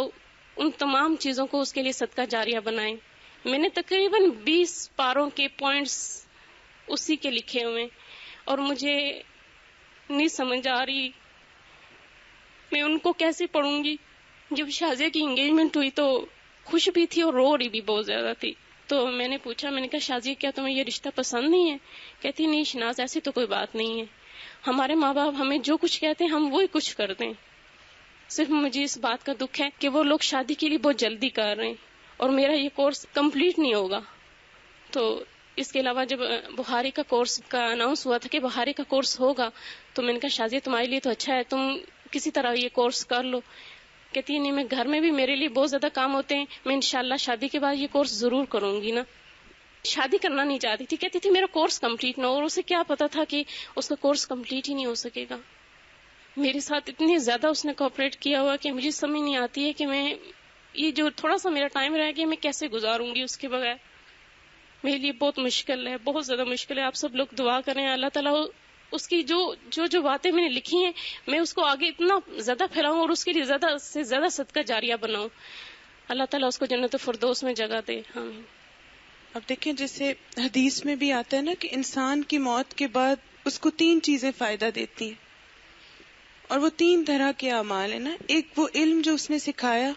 ان تمام چیزوں کو اس کے لیے صدقہ جاریہ بنائے. میں نے تقریباً 20 پاروں کے پوائنٹس اسی کے لکھے ہوئے، اور مجھے نہیں سمجھ آ رہی میں ان کو کیسے پڑھوں گی. جب شازیہ کی انگیجمنٹ ہوئی تو خوش بھی تھی اور رو رہی بھی بہت زیادہ تھی. تو میں نے پوچھا، میں نے کہا شازیہ کیا تمہیں یہ رشتہ پسند نہیں ہے؟ کہتی نہیں شناز ایسی تو کوئی بات نہیں ہے، ہمارے ماں باپ ہمیں جو کچھ کہتے ہیں ہم وہی کچھ کرتے ہیں. صرف مجھے اس بات کا دکھ ہے کہ وہ لوگ شادی کے لیے بہت جلدی کر رہے ہیں اور میرا یہ کورس کمپلیٹ نہیں ہوگا. تو اس کے علاوہ جب بخاری کا کورس کا اناؤنس ہوا تھا کہ بخاری کا کورس ہوگا تو میں نے کہا شازیہ تمہارے لیے تو اچھا ہے، تم کسی طرح یہ کورس کر لو. کہتی ہے نہیں میں گھر میں بھی میرے لیے بہت زیادہ کام ہوتے ہیں، میں انشاءاللہ شادی کے بعد یہ کورس ضرور کروں گی نا. شادی کرنا نہیں چاہتی تھی، کہتی تھی میرا کورس کمپلیٹ نہ ہو، اور اسے کیا پتا تھا کہ اس کا کورس کمپلیٹ ہی نہیں ہو سکے گا. میرے ساتھ اتنی زیادہ اس نے کوآپریٹ کیا ہوا کہ مجھے سمجھ نہیں آتی ہے کہ میں یہ جو تھوڑا سا میرا ٹائم رہ گیا میں کیسے گزاروں گی اس کے بغیر. میرے لیے بہت مشکل ہے، بہت زیادہ مشکل ہے. آپ سب لوگ دعا کریں اللہ تعالیٰ اس کی جو باتیں میں نے لکھی ہیں میں اس کو آگے اتنا زیادہ پھیلاؤں اور اس کے لیے زیادہ سے زیادہ صدقہ جاریہ بناؤں. اللہ تعالیٰ اس کو جنت فردوس میں جگہ دے. آمین. اب دیکھیں جیسے حدیث میں بھی آتا ہے نا کہ انسان کی موت کے بعد اس کو 3 چیزیں فائدہ دیتی ہیں، اور وہ 3 طرح کے اعمال ہیں نا. ایک وہ علم جو اس نے سکھایا،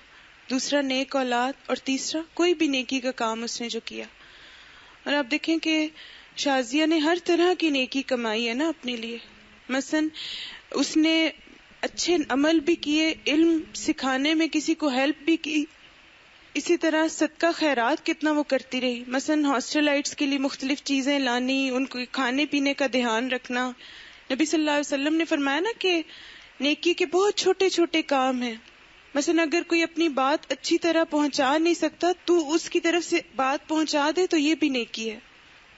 دوسرا نیک اولاد، اور تیسرا کوئی بھی نیکی کا کام اس نے جو کیا. اور آپ دیکھیں کہ شازیہ نے ہر طرح کی نیکی کمائی ہے نا اپنے لیے. مثلا اس نے اچھے عمل بھی کیے، علم سکھانے میں کسی کو ہیلپ بھی کی، اسی طرح صدقہ خیرات کتنا وہ کرتی رہی. مثلا ہاسٹلائٹس کے لیے مختلف چیزیں لانی، ان کو کھانے پینے کا دھیان رکھنا. نبی صلی اللہ علیہ وسلم نے فرمایا نا کہ نیکی کے بہت چھوٹے چھوٹے کام ہیں. مثلا اگر کوئی اپنی بات اچھی طرح پہنچا نہیں سکتا تو اس کی طرف سے بات پہنچا دے تو یہ بھی نیکی ہے.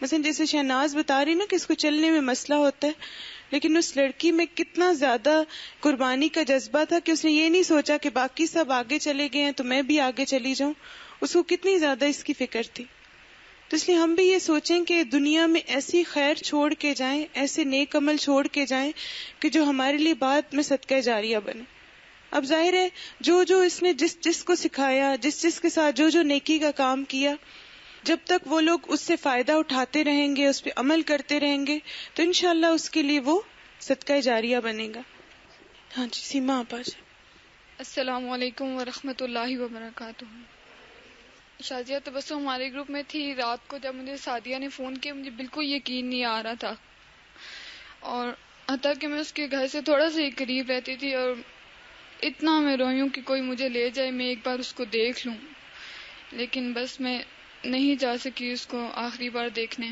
مثلا جیسے شہناز بتا رہی نا کہ اس کو چلنے میں مسئلہ ہوتا ہے، لیکن اس لڑکی میں کتنا زیادہ قربانی کا جذبہ تھا کہ اس نے یہ نہیں سوچا کہ باقی سب آگے چلے گئے ہیں تو میں بھی آگے چلی جاؤں. اس کو کتنی زیادہ اس کی فکر تھی. تو تو اس لیے ہم بھی یہ سوچیں کہ دنیا میں ایسی خیر چھوڑ کے جائیں، ایسے نیک عمل چھوڑ کے جائیں کہ جو ہمارے لیے بعد میں صدقہ جاریہ بنے. اب ظاہر ہے جو اس نے جس کو سکھایا، جس کے ساتھ جو نیکی کا کام کیا، جب تک وہ لوگ اس سے فائدہ اٹھاتے رہیں گے، اس پہ عمل کرتے رہیں گے، تو انشاءاللہ اس کے لیے وہ صدقہ جاریہ بنے گا. ہاں جی، سیما آپ آ جائیں. السلام علیکم ورحمۃ اللہ وبرکاتہ. شازیہ تبسم ہمارے گروپ میں تھی. رات کو جب مجھے سعدیہ نے فون کیا مجھے بالکل یقین نہیں آ رہا تھا، اور حتیٰ کہ میں اس کے گھر سے تھوڑا سا ہی قریب رہتی تھی، اور اتنا میں روئی ہوں کہ کوئی مجھے لے جائے، میں ایک بار اس کو دیکھ لوں، لیکن بس میں نہیں جا سکی اس کو آخری بار دیکھنے.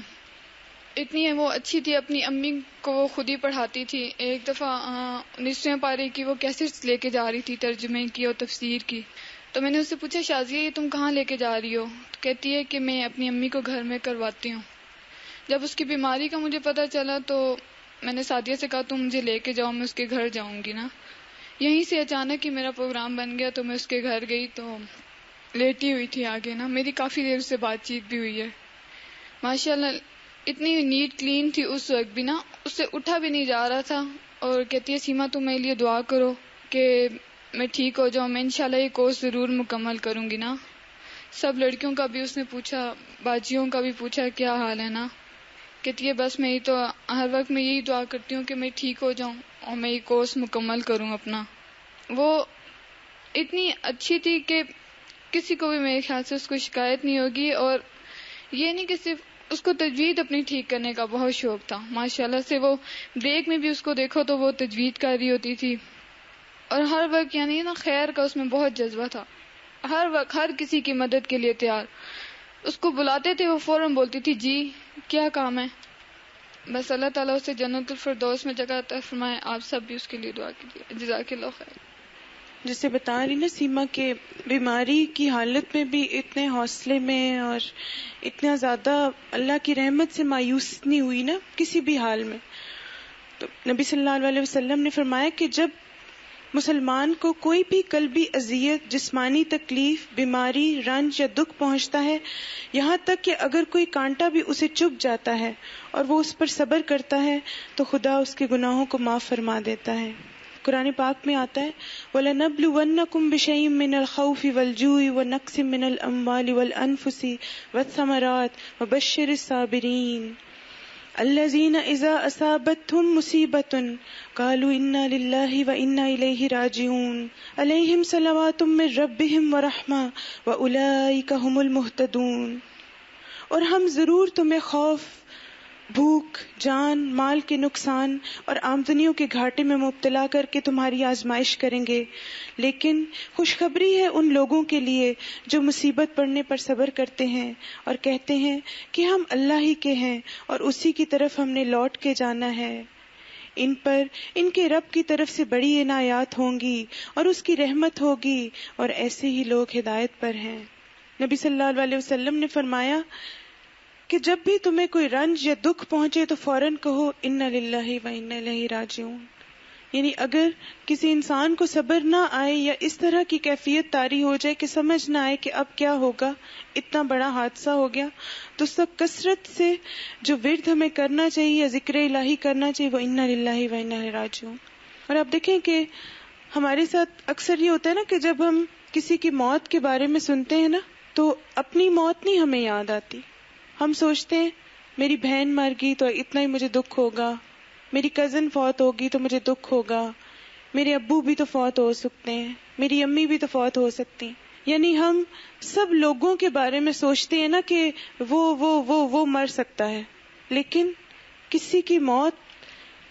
اتنی وہ اچھی تھی، اپنی امی کو وہ خود ہی پڑھاتی تھی. ایک دفعہ 19ویں پارے کی وہ کیسٹس لے کے جا رہی تھی، ترجمے کی اور تفسیر کی. تو میں نے اس سے پوچھا شازیہ یہ تم کہاں لے کے جا رہی ہو؟ تو کہتی ہے کہ میں اپنی امی کو گھر میں کرواتی ہوں. جب اس کی بیماری کا مجھے پتا چلا تو میں نے سعدیہ سے کہا تم مجھے لے کے جاؤ، میں اس کے گھر جاؤں گی نا. یہیں سے اچانک ہی میرا پروگرام بن گیا تو میں اس کے گھر گئی تو لیٹی ہوئی تھی آگے نا. میری کافی دیر سے بات چیت بھی ہوئی ہے. ماشاءاللہ اتنی نیٹ کلین تھی اس وقت بھی نا، اس سے اٹھا بھی نہیں جا رہا تھا. اور کہتی ہے سیما تم میرے لیے دعا کرو کہ میں ٹھیک ہو جاؤں، میں انشاءاللہ یہ کورس ضرور مکمل کروں گی نا. سب لڑکیوں کا بھی اس نے پوچھا، باجیوں کا بھی پوچھا کیا حال ہے نا. کہتی ہے بس میں تو ہر وقت میں یہی دعا کرتی ہوں کہ میں ٹھیک ہو جاؤں اور میں یہ کورس مکمل کروں اپنا. وہ اتنی اچھی تھی کہ کسی کو بھی میرے خیال سے اس کو شکایت نہیں ہوگی. اور یہ نہیں کہ صرف اس کو تجوید اپنی ٹھیک کرنے کا بہت شوق تھا ماشاءاللہ سے. وہ بریک میں بھی اس کو دیکھو تو وہ تجوید کر رہی ہوتی تھی، اور ہر وقت یعنی نا خیر کا اس میں بہت جذبہ تھا. ہر وقت ہر کسی کی مدد کے لیے تیار. اس کو بلاتے تھے وہ فوراً بولتی تھی جی کیا کام ہے. بس اللہ تعالیٰ اسے جنت الفردوس میں جگہ عطا فرمائے. آپ سب بھی اس کے لیے دعا کیجیے. جزاک اللہ خیر. جسے بتا رہی نا سیما کے بیماری کی حالت میں بھی اتنے حوصلے میں اور اتنا زیادہ اللہ کی رحمت سے مایوس نہیں ہوئی نا کسی بھی حال میں. تو نبی صلی اللہ علیہ وسلم نے فرمایا کہ جب مسلمان کو کوئی بھی قلبی اذیت، جسمانی تکلیف، بیماری، رنج یا دکھ پہنچتا ہے، یہاں تک کہ اگر کوئی کانٹا بھی اسے چبھ جاتا ہے اور وہ اس پر صبر کرتا ہے تو خدا اس کے گناہوں کو معاف فرما دیتا ہے. قرآن پاک میں آتا ہے وَلَنَبْلُوَنَّكُمْ بِشَيْءٍ مِّنَ الْخَوْفِ وَالْجُوعِ وَنَقْصٍ مِّنَ الْأَمْوَالِ وَالْأَنفُسِ وَالثَّمَرَاتِ وَبَشِّرِ الصَّابِرِينَ الَّذِينَ إِذَا أَصَابَتْهُمْ مُصِيبَةٌ قَالُوا إِنَّا لِلَّهِ وَإِنَّا إِلَيْهِ رَاجِعُونَ عَلَيْهِمْ صَلَوَاتٌ مِّن رَّبِّهِمْ وَرَحْمَةٌ وَأُولَٰئِكَ هُمُ الْمُهْتَدُونَ. اور ہم ضرور تمہیں خوف، بھوک، جان، مال کے نقصان اور آمدنیوں کے گھاٹے میں مبتلا کر کے تمہاری آزمائش کریں گے، لیکن خوشخبری ہے ان لوگوں کے لیے جو مصیبت پڑنے پر صبر کرتے ہیں اور کہتے ہیں کہ ہم اللہ ہی کے ہیں اور اسی کی طرف ہم نے لوٹ کے جانا ہے. ان پر ان کے رب کی طرف سے بڑی عنایات ہوں گی اور اس کی رحمت ہوگی، اور ایسے ہی لوگ ہدایت پر ہیں. نبی صلی اللہ علیہ وسلم نے فرمایا کہ جب بھی تمہیں کوئی رنج یا دکھ پہنچے تو فوراً کہو انا للہ و انا الیہ راجعون. یعنی اگر کسی انسان کو صبر نہ آئے یا اس طرح کی کیفیت طاری ہو جائے کہ سمجھ نہ آئے کہ اب کیا ہوگا، اتنا بڑا حادثہ ہو گیا، تو سب کثرت سے جو ورد ہمیں کرنا چاہیے یا ذکر الہی کرنا چاہیے وہ انا للہ و انا الیہ راجعون. اور آپ دیکھیں کہ ہمارے ساتھ اکثر یہ ہوتا ہے نا کہ جب ہم کسی کی موت کے بارے میں سنتے ہیں نا تو اپنی موت نہیں ہمیں یاد آتی. ہم سوچتے ہیں میری بہن مر گئی تو اتنا ہی مجھے دکھ ہوگا، میری کزن فوت ہوگی تو مجھے دکھ ہوگا، میرے ابو بھی تو فوت ہو سکتے ہیں، میری امی بھی تو فوت ہو سکتی ہیں. یعنی ہم سب لوگوں کے بارے میں سوچتے ہیں نا کہ وہ مر سکتا ہے، لیکن کسی کی موت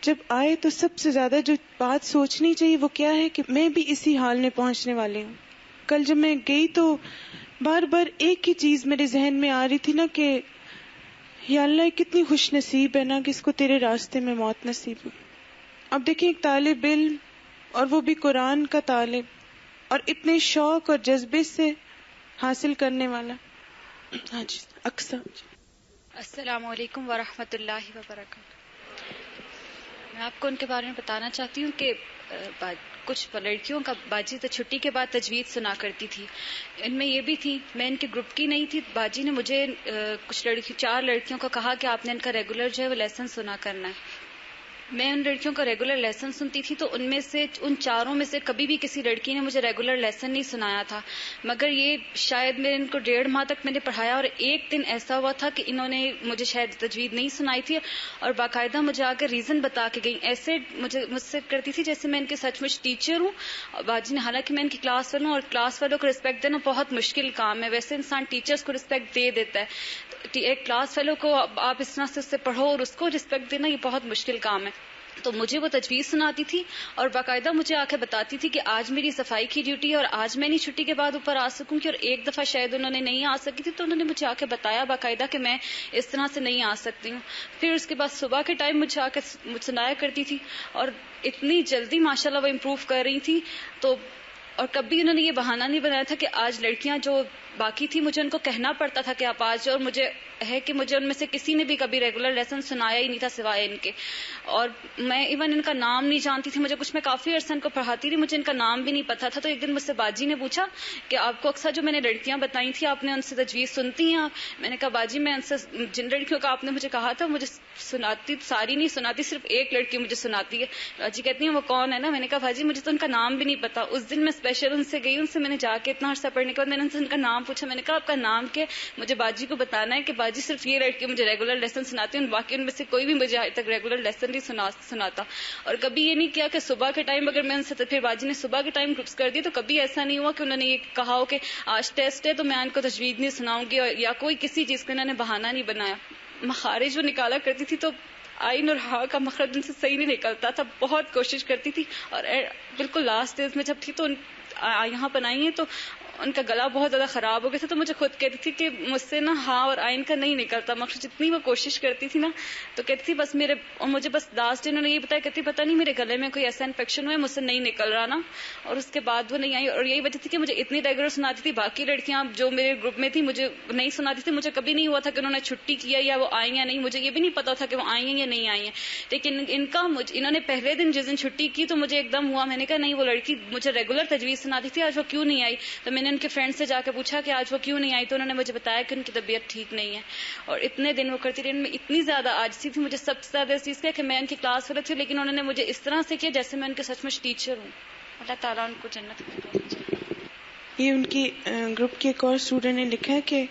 جب آئے تو سب سے زیادہ جو بات سوچنی چاہیے وہ کیا ہے کہ میں بھی اسی حال میں پہنچنے والی ہوں. کل جب میں گئی تو بار بار ایک ہی چیز میرے ذہن میں آ رہی تھی نا کہ یا اللہ کتنی خوش نصیب ہے نا کہ اس کو تیرے راستے میں موت نصیب ہوئی. اب دیکھیں ایک طالب علم اور وہ بھی قرآن کا طالب اور اتنے شوق اور جذبے سے حاصل کرنے والا. ہاں جی اکثر. السلام علیکم ورحمۃ اللہ وبرکاتہ. میں آپ کو ان کے بارے میں بتانا چاہتی ہوں کہ کچھ لڑکیوں کا باجی تو چھٹی کے بعد تجوید سنا کرتی تھی. ان میں یہ بھی تھی, میں ان کے گروپ کی نہیں تھی. باجی نے مجھے کچھ 4 لڑکیوں کو کہا کہ آپ نے ان کا ریگولر جو ہے وہ لیسن سنا کرنا ہے. میں ان لڑکیوں کا ریگولر لیسن سنتی تھی, تو ان 4 میں سے کبھی بھی کسی لڑکی نے مجھے ریگولر لیسن نہیں سنایا تھا. مگر یہ شاید میں ان کو 1.5 ماہ تک میں نے پڑھایا, اور ایک دن ایسا ہوا تھا کہ انہوں نے مجھے شاید تجوید نہیں سنائی تھی, اور باقاعدہ مجھے آ کے ریزن بتا کے گئی. ایسے مجھ سے کرتی تھی جیسے میں ان کے سچ مچ ٹیچر ہوں. باجی نے, حالانکہ میں ان کی کلاس فیلو ہوں, اور کلاس فیلو کو رسپیکٹ دینا بہت مشکل کام ہے. ویسے انسان ٹیچرز کو رسپیکٹ دے دیتا ہے, ایک کلاس فیلو کو آپ اس طرح سے اس سے پڑھو اور اس کو رسپیکٹ دینا, یہ بہت مشکل کام ہے. تو مجھے وہ تجویز سناتی تھی, اور باقاعدہ مجھے آ کے بتاتی تھی کہ آج میری صفائی کی ڈیوٹی ہے, اور آج میں نہیں چھٹی کے بعد اوپر آ سکوں گی. اور ایک دفعہ شاید انہوں نے نہیں آ سکی تھی, تو انہوں نے مجھے آ کے بتایا باقاعدہ کہ میں اس طرح سے نہیں آ سکتی ہوں. پھر اس کے بعد صبح کے ٹائم مجھے آ کے سنایا کرتی تھی, اور اتنی جلدی ماشاءاللہ وہ امپروو کر رہی تھی. تو اور کبھی انہوں نے یہ بہانہ نہیں بنایا تھا کہ آج لڑکیاں جو باقی تھی مجھے ان کو کہنا پڑتا تھا کہ آپ آج جاؤ. اور مجھے ہے کہ مجھے ان میں سے کسی نے بھی کبھی ریگولر لیسن سنایا ہی نہیں تھا سوائے ان کے, اور میں ایون ان کا نام نہیں جانتی تھی. میں کافی عرصہ ان کو پڑھاتی رہی, مجھے ان کا نام بھی نہیں پتا تھا. تو ایک دن مجھ سے باجی نے پوچھا کہ آپ کو اکثر جو میں نے لڑکیاں بتائی تھی آپ نے ان سے تجویز سنتی ہیں آپ؟ میں نے کہا باجی میں ان سے جن لڑکیوں کا آپ نے مجھے کہا تھا مجھے سناتی, ساری نہیں سناتی, صرف ایک لڑکی مجھے سناتی ہے. باجی کہتی ہیں وہ کون ہے نا؟ میں نے کہا باجی مجھے تو ان کا نام بھی نہیں پتا. اس دن میں اسپیشل ان سے گئی, ان سے میں نے جا کے اتنا عرصہ پڑھنے کے بعد میں نے ان سے ان کا نام پوچھا. میں نے کہا آپ کا نام کیا؟ مجھے باجی کو بتانا ہے کہ باجی صرف یہ لڑکی مجھے ریگولر لیسن سناتی ہیں, باقی ان میں سے کوئی بھی مجھے آج تک ریگولر لیسن نہیں سناتا. اور کبھی یہ نہیں کیا کہ صبح کے ٹائم اگر میں ان سے, پھر باجی نے صبح کے ٹائم گروپس کر دی, تو کبھی ایسا نہیں ہوا کہ انہوں نے یہ کہا ہو کہ آج ٹیسٹ ہے تو میں ان کو تجوید نہیں سناؤں گی, یا کوئی کسی چیز کا انہوں نے بہانہ نہیں بنایا. مخارج جو نکالا کرتی تھی تو آئین اور ہا کا مخرج ان سے صحیح نہیں نکلتا تھا, بہت کوشش کرتی تھی. اور بالکل لاسٹ ڈیز میں جب تھی تو یہاں پر آئی ہیں تو ان کا گلا بہت زیادہ خراب ہو گیا تھا, تو مجھے خود کہتی تھی کہ مجھ سے نا ہاں اور آئین کا نہیں نکلتا مخرج. جتنی وہ کوشش کرتی تھی نا تو کہتی تھی بس میرے, اور مجھے بس لاسٹ انہوں نے یہ بتایا, کہتی پتہ نہیں میرے گلے میں کوئی ایسا انفیکشن ہوا ہے, مجھ سے نہیں نکل رہا نا. اور اس کے بعد وہ نہیں آئی, اور یہی وجہ تھی کہ مجھے اتنی ریگولر سناتی تھی. باقی لڑکیاں جو میرے گروپ میں تھی مجھے نہیں سناتی تھی. مجھے کبھی نہیں ہوا تھا کہ انہوں نے چھٹی کیا یا وہ آئی یا نہیں, مجھے یہ بھی نہیں پتا تھا کہ وہ آئی ہیں یا نہیں آئی ہیں. لیکن انہوں نے پہلے دن جس دن چھٹی کی تو مجھے ایک دم ہوا, میں نے کہا نہیں وہ لڑکی مجھے ریگولر تجویز سناتی تھی, آج وہ کیوں نہیں آئی؟ تو میں نے ان کے فرینڈ سے جا کے پوچھا کہ آج وہ کیوں نہیں آئی, تو انہوں نے مجھے بتایا کہ ان کی طبیعت ٹھیک نہیں ہے. اور اتنے دن وہ کرتی رہی. ان میں اتنی زیادہ عاجزی تھی, مجھے سب سے زیادہ اس چیز کا کہ میں ان کی کلاس فیلو تھی, لیکن انہوں نے مجھے اس طرح سے کیا جیسے میں ان کے سچ مچ ٹیچر ہوں. اللہ تعالیٰ ان کو جنت میں. یہ ان کی گروپ کے ایک اور اسٹوڈنٹ نے لکھا ہے کہ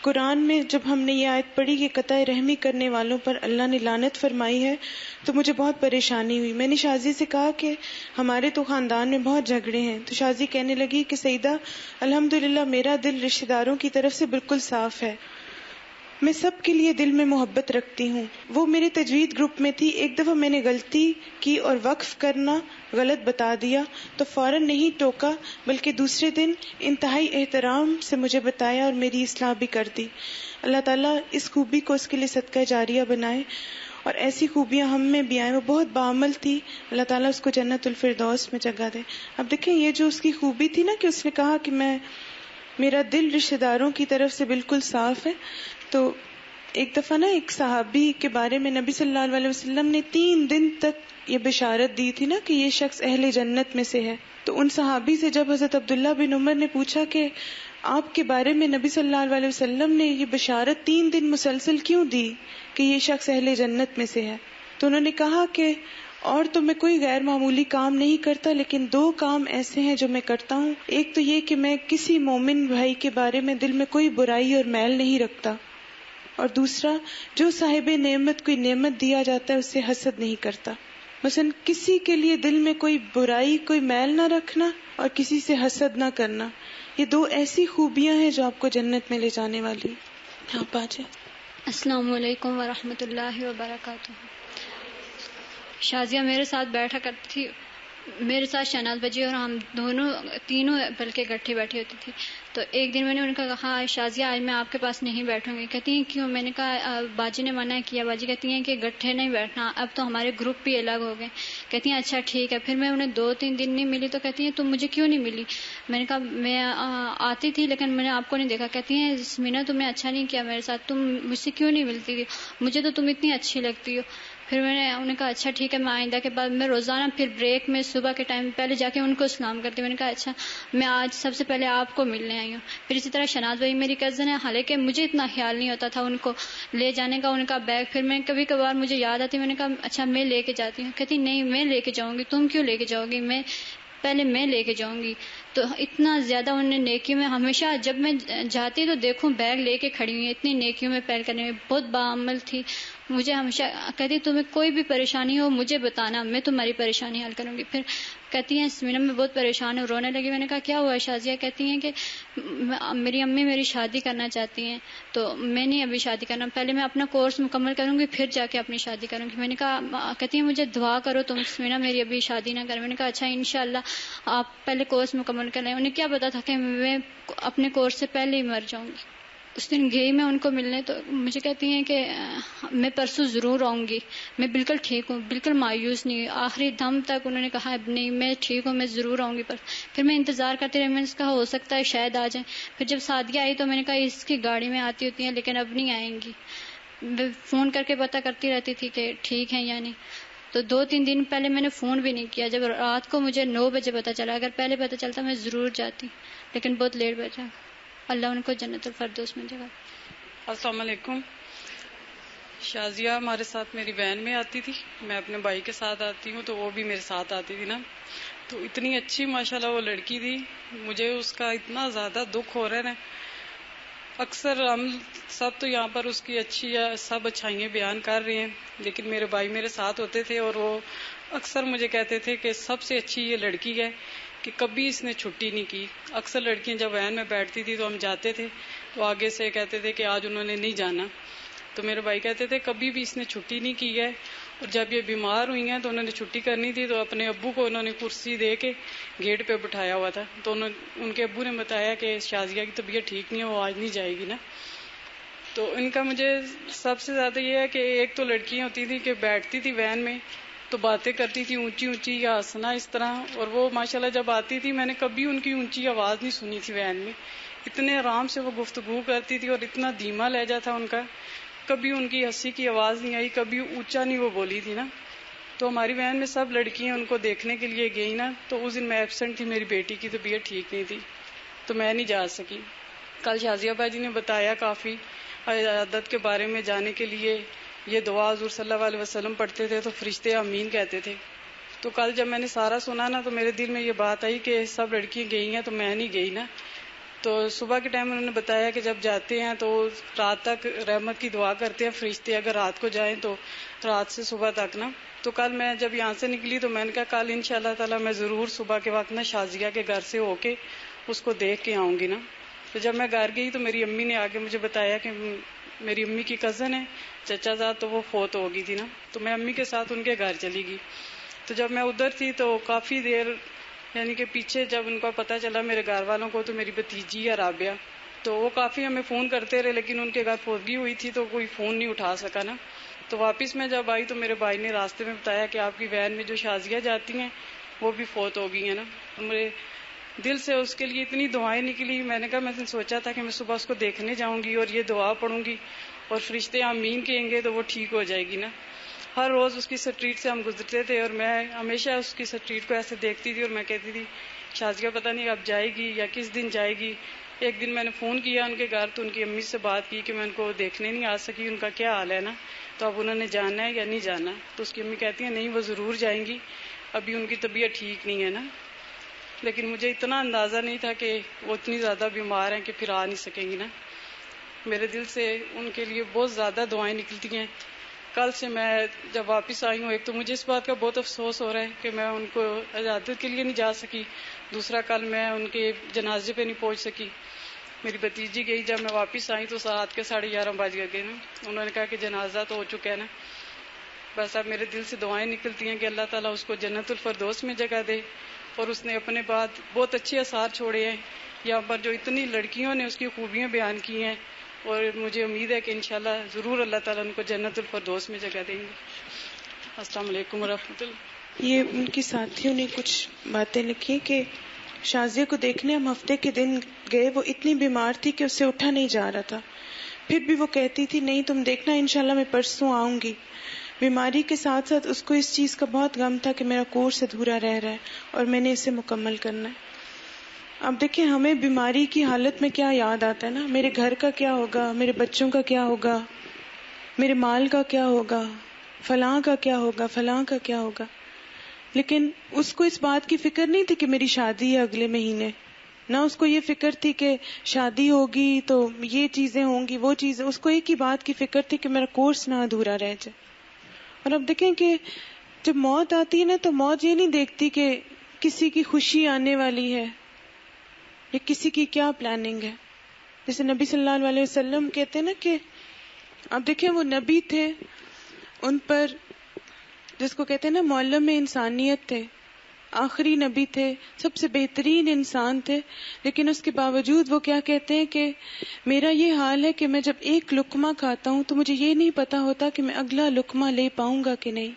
قرآن میں جب ہم نے یہ آیت پڑھی کہ قطع رحمی کرنے والوں پر اللہ نے لعنت فرمائی ہے تو مجھے بہت پریشانی ہوئی. میں نے شازی سے کہا کہ ہمارے تو خاندان میں بہت جھگڑے ہیں. تو شازی کہنے لگی کہ سیدہ الحمدللہ میرا دل رشتہ داروں کی طرف سے بالکل صاف ہے, میں سب کے لیے دل میں محبت رکھتی ہوں. وہ میرے تجوید گروپ میں تھی, ایک دفعہ میں نے غلطی کی اور وقف کرنا غلط بتا دیا تو فوراً نہیں ٹوکا بلکہ دوسرے دن انتہائی احترام سے مجھے بتایا اور میری اصلاح بھی کر دی. اللہ تعالیٰ اس خوبی کو اس کے لیے صدقہ جاریہ بنائے اور ایسی خوبیاں ہم میں بھی آئیں. وہ بہت بعمل تھی, اللہ تعالیٰ اس کو جنت الفردوس میں جگہ دے. اب دیکھیں یہ جو اس کی خوبی تھی نا کہ اس نے کہا کہ میرا دل رشتہ داروں کی طرف سے بالکل صاف ہے. تو ایک دفعہ نا ایک صحابی کے بارے میں نبی صلی اللہ علیہ وسلم نے 3 دن تک یہ بشارت دی تھی نا کہ یہ شخص اہل جنت میں سے ہے. تو ان صحابی سے جب حضرت عبداللہ بن عمر نے پوچھا کہ آپ کے بارے میں نبی صلی اللہ علیہ وسلم نے یہ بشارت 3 دن مسلسل کیوں دی کہ یہ شخص اہل جنت میں سے ہے, تو انہوں نے کہا کہ اور تو میں کوئی غیر معمولی کام نہیں کرتا, لیکن 2 کام ایسے ہیں جو میں کرتا ہوں. ایک تو یہ کہ میں کسی مومن بھائی کے بارے میں دل میں کوئی برائی اور میل نہیں رکھتا, اور دوسرا جو صاحب نعمت کوئی نعمت دیا جاتا ہے اس سے حسد نہیں کرتا. مثلا کسی کے لیے دل میں کوئی برائی کوئی میل نہ رکھنا اور کسی سے حسد نہ کرنا, یہ 2 ایسی خوبیاں ہیں جو آپ کو جنت میں لے جانے والی. ہاں باجی. السلام علیکم ورحمۃ اللہ وبرکاتہ. شازیہ میرے ساتھ بیٹھا کرتی تھی, میرے ساتھ شہناز بجی اور ہم تینوں بلکہ اکٹھے بیٹھی ہوتی تھی. تو ایک دن میں نے ان کا کہا شازیہ آج میں آپ کے پاس نہیں بیٹھوں گی. کہتی ہیں کیوں؟ میں نے کہا باجی نے منع کیا. باجی کہتی ہیں کہ گٹھے نہیں بیٹھنا, اب تو ہمارے گروپ بھی الگ ہو گئے. کہتی ہیں اچھا ٹھیک ہے. پھر میں انہیں 2-3 دن نہیں ملی تو کہتی ہیں تم مجھے کیوں نہیں ملی؟ میں نے کہا میں آتی تھی لیکن میں نے آپ کو نہیں دیکھا. کہتی ہیں یاسمینہ تم نے اچھا نہیں کیا میرے ساتھ, تم مجھ سے کیوں نہیں ملتی تھی, مجھے تو تم اتنی اچھی لگتی ہو. پھر میں نے انہیں کہا اچھا ٹھیک ہے میں آئندہ کے بعد میں روزانہ پھر بریک میں صبح کے ٹائم پہلے جا کے ان کو سلام کرتی ہوں. میں نے کہا اچھا میں آج سب سے پہلے آپ کو ملنے آئی ہوں. پھر اسی طرح شناز بھائی میری کزن ہے, حالانکہ مجھے اتنا خیال نہیں ہوتا تھا ان کو لے جانے کا, ان کا بیگ پھر میں کبھی کبھار مجھے یاد آتی, میں نے کہا اچھا میں لے کے جاتی ہوں. کہتی نہیں میں لے کے جاؤں گی. تم کیوں لے کے جاؤ گی, پہلے میں لے کے جاؤں گی. تو اتنا زیادہ انہوں نے نیکی میں, ہمیشہ جب میں جاتی تو دیکھوں بیگ لے کے کھڑی ہوئی, اتنی نیکیوں میں پہل کرنے میں بہت باعمل تھی. مجھے ہمیشہ کہتی تمہیں کوئی بھی پریشانی ہو مجھے بتانا, میں تمہاری پریشانی حل کروں گی. پھر کہتی ہیں سمینا میں بہت پریشان ہوں, رونے لگی. میں نے کہا کیا ہوا شازیہ؟ کہتی ہیں کہ میری امی میری شادی کرنا چاہتی ہیں, تو میں نہیں ابھی شادی کرنا, پہلے میں اپنا کورس مکمل کروں گی پھر جا کے اپنی شادی کروں گی. میں نے کہا, کہتی ہیں مجھے دعا کرو تم سمینا میری ابھی شادی نہ کریں. میں نے کہا اچھا انشاءاللہ آپ پہلے کورس مکمل کر لیں. انہیں کیا پتا تھا کہ میں اپنے کورس سے پہلے ہی مر جاؤں گی. اس دن گئی میں ان کو ملنے, تو مجھے کہتی ہیں کہ میں پرسوں ضرور آؤں گی, میں بالکل ٹھیک ہوں, بالکل مایوس نہیں. آخری دم تک انہوں نے کہا نہیں میں ٹھیک ہوں, میں ضرور آؤں گی. پھر میں انتظار کرتی رہی, میں نے کہا ہو سکتا ہے شاید آ جائیں. پھر جب سعدیہ آئی تو میں نے کہا اس کی گاڑی میں آتی ہوتی ہیں لیکن اب نہیں آئیں گی. فون کر کے پتہ کرتی رہتی تھی کہ ٹھیک ہیں یا نہیں. تو 2-3 دن پہلے میں نے فون بھی نہیں کیا. جب رات کو مجھے 9 بجے پتہ چلا, اگر پہلے پتہ چلتا میں ضرور جاتی, لیکن بہت لیٹ بجا. اللہ ان کو جنت الفردوس میں جگہ. السلام علیکم. شازیہ ہمارے ساتھ میری وین میں آتی تھی, میں اپنے بھائی کے ساتھ آتی ہوں تو وہ بھی میرے ساتھ آتی تھی نا. تو اتنی اچھی ماشاءاللہ وہ لڑکی تھی, مجھے اس کا اتنا زیادہ دکھ ہو رہا ہے نا. اکثر ہم سب تو یہاں پر اس کی سب اچھائیاں بیان کر رہے ہیں, لیکن میرے بھائی میرے ساتھ ہوتے تھے اور وہ اکثر مجھے کہتے تھے کہ سب سے اچھی یہ لڑکی ہے کہ کبھی اس نے چھٹی نہیں کی. اکثر لڑکیاں جب وین میں بیٹھتی تھی تو ہم جاتے تھے تو آگے سے کہتے تھے کہ آج انہوں نے نہیں جانا, تو میرے بھائی کہتے تھے کبھی بھی اس نے چھٹی نہیں کی ہے. اور جب یہ بیمار ہوئی ہیں تو انہوں نے چھٹی کرنی تھی تو اپنے ابو کو انہوں نے کرسی دے کے گیٹ پہ بٹھایا ہوا تھا. تو ان کے ابو نے بتایا کہ شازیہ کی طبیعت ٹھیک نہیں ہے, وہ آج نہیں جائے گی نا. تو ان کا مجھے سب سے زیادہ یہ ہے کہ ایک تو لڑکیاں ہوتی تھی کہ بیٹھتی تھی وین میں تو باتیں کرتی تھی اونچی اونچی یا ہنسنا اس طرح, اور وہ ماشاءاللہ جب آتی تھی میں نے کبھی ان کی اونچی آواز نہیں سنی تھی وین میں. اتنے آرام سے وہ گفتگو کرتی تھی اور اتنا دھیما لہجہ تھا ان کا, کبھی ان کی ہنسی کی آواز نہیں آئی, کبھی اونچا نہیں وہ بولی تھی نا. تو ہماری وین میں سب لڑکیاں ان کو دیکھنے کے لیے گئی نا, تو اس دن میں ایبسنٹ تھی, میری بیٹی کی طبیعت ٹھیک نہیں تھی تو میں نہیں جا سکی. کل شازیہ باجی نے بتایا کافی عادت کے بارے میں جانے کے لیے. یہ دعا حضور صلی اللہ علیہ وسلم پڑھتے تھے تو فرشتے آمین کہتے تھے. تو کل جب میں نے سارا سنا نا تو میرے دل میں یہ بات آئی کہ سب لڑکیاں گئی ہیں تو میں نہیں گئی نا. تو صبح کے ٹائم انہوں نے بتایا کہ جب جاتے ہیں تو رات تک رحمت کی دعا کرتے ہیں فرشتے, اگر رات کو جائیں تو رات سے صبح تک نا. تو کل میں جب یہاں سے نکلی تو میں نے کہا کل انشاءاللہ تعالی میں ضرور صبح کے وقت نا شازیہ کے گھر سے ہو کے اس کو دیکھ کے آؤں گی نا. تو جب میں گھر گئی تو میری امی نے آگے مجھے بتایا کہ میری امی کی کزن ہے چچا زاد, تو وہ فوت ہو گئی تھی نا. تو میں امی کے ساتھ ان کے گھر چلی گئی. تو جب میں ادھر تھی تو کافی دیر یعنی کہ پیچھے جب ان کو پتہ چلا میرے گھر والوں کو تو میری بھتیجی ہے رابعہ, تو وہ کافی ہمیں فون کرتے رہے لیکن ان کے گھر فوتگی ہوئی تھی تو کوئی فون نہیں اٹھا سکا نا. تو واپس میں جب آئی تو میرے بھائی نے راستے میں بتایا کہ آپ کی وین میں جو شازیہ جاتی ہیں وہ بھی فوت ہو گئی ہیں نا. میرے دل سے اس کے لیے اتنی دعائیں نکلی. میں نے کہا میں نے سوچا تھا کہ میں صبح اس کو دیکھنے جاؤں گی اور یہ دعا پڑھوں گی اور فرشتے آمین کہیں گے تو وہ ٹھیک ہو جائے گی نا. ہر روز اس کی اسٹریٹ سے ہم گزرتے تھے اور میں ہمیشہ اس کی اسٹریٹ کو ایسے دیکھتی تھی اور میں کہتی تھی شازیہ پتہ نہیں اب جائے گی یا کس دن جائے گی. ایک دن میں نے فون کیا ان کے گھر تو ان کی امی سے بات کی کہ میں ان کو دیکھنے نہیں آ سکی, ان کا کیا حال ہے نا, تو اب انہوں نے جانا ہے یا نہیں جانا. تو اس کی امی کہتی ہیں نہیں وہ ضرور جائیں گی, ابھی ان کی طبیعت ٹھیک نہیں ہے نا. لیکن مجھے اتنا اندازہ نہیں تھا کہ وہ اتنی زیادہ بیمار ہیں کہ پھر آ نہیں سکیں گی نا. میرے دل سے ان کے لیے بہت زیادہ دعائیں نکلتی ہیں. کل سے میں جب واپس آئی ہوں, ایک تو مجھے اس بات کا بہت افسوس ہو رہا ہے کہ میں ان کو عیادت کے لیے نہیں جا سکی, دوسرا کل میں ان کے جنازے پہ نہیں پہنچ سکی. میری بھتیجی گئی, جب میں واپس آئی تو رات کے 11:30 بج گئے نا. انہوں نے کہا کہ جنازہ تو ہو چکا ہے نا. بس اب میرے دل سے دعائیں نکلتی ہیں کہ اللہ تعالیٰ اس کو جنت الفردوس میں جگہ دے, اور اس نے اپنے بعد بہت اچھے آثار چھوڑے ہیں یہاں پر, جو اتنی لڑکیوں نے اس کی خوبیاں بیان کی ہیں, اور مجھے امید ہے کہ انشاءاللہ ضرور اللہ تعالیٰ ان کو جنت الفردوس میں جگہ دیں گے. السلام علیکم ورحمۃ اللہ. یہ ان کی ساتھیوں نے کچھ باتیں لکھی کہ شازیہ کو دیکھنے ہم ہفتے کے دن گئے, وہ اتنی بیمار تھی کہ اس سے اٹھا نہیں جا رہا تھا, پھر بھی وہ کہتی تھی نہیں تم دیکھنا انشاءاللہ میں پرسوں آؤں گی. بیماری کے ساتھ ساتھ اس کو اس چیز کا بہت غم تھا کہ میرا کورس ادھورا رہ رہا ہے اور میں نے اسے مکمل کرنا ہے. اب دیکھیں ہمیں بیماری کی حالت میں کیا یاد آتا ہے نا، میرے گھر کا کیا ہوگا، میرے بچوں کا کیا ہوگا، میرے مال کا کیا ہوگا، فلاں کا کیا ہوگا، فلاں کا کیا ہوگا. لیکن اس کو اس بات کی فکر نہیں تھی کہ میری شادی ہے اگلے مہینے، نہ اس کو یہ فکر تھی کہ شادی ہوگی تو یہ چیزیں ہوں گی وہ چیزیں. اس کو ایک ہی بات کی فکر تھی کہ میرا کورس نہ ادھورا رہ جائے. اور اب دیکھیں کہ جب موت آتی ہے نا تو موت یہ نہیں دیکھتی کہ کسی کی خوشی آنے والی ہے یا کسی کی کیا پلاننگ ہے. جیسے نبی صلی اللہ علیہ وسلم کہتے ہیں نا کہ اب دیکھیں وہ نبی تھے، ان پر جس کو کہتے ہیں نا معلم انسانیت تھے، آخری نبی تھے، سب سے بہترین انسان تھے، لیکن اس کے باوجود وہ کیا کہتے ہیں کہ میرا یہ حال ہے کہ میں جب ایک لقمہ کھاتا ہوں تو مجھے یہ نہیں پتا ہوتا کہ میں اگلا لقمہ لے پاؤں گا کہ نہیں،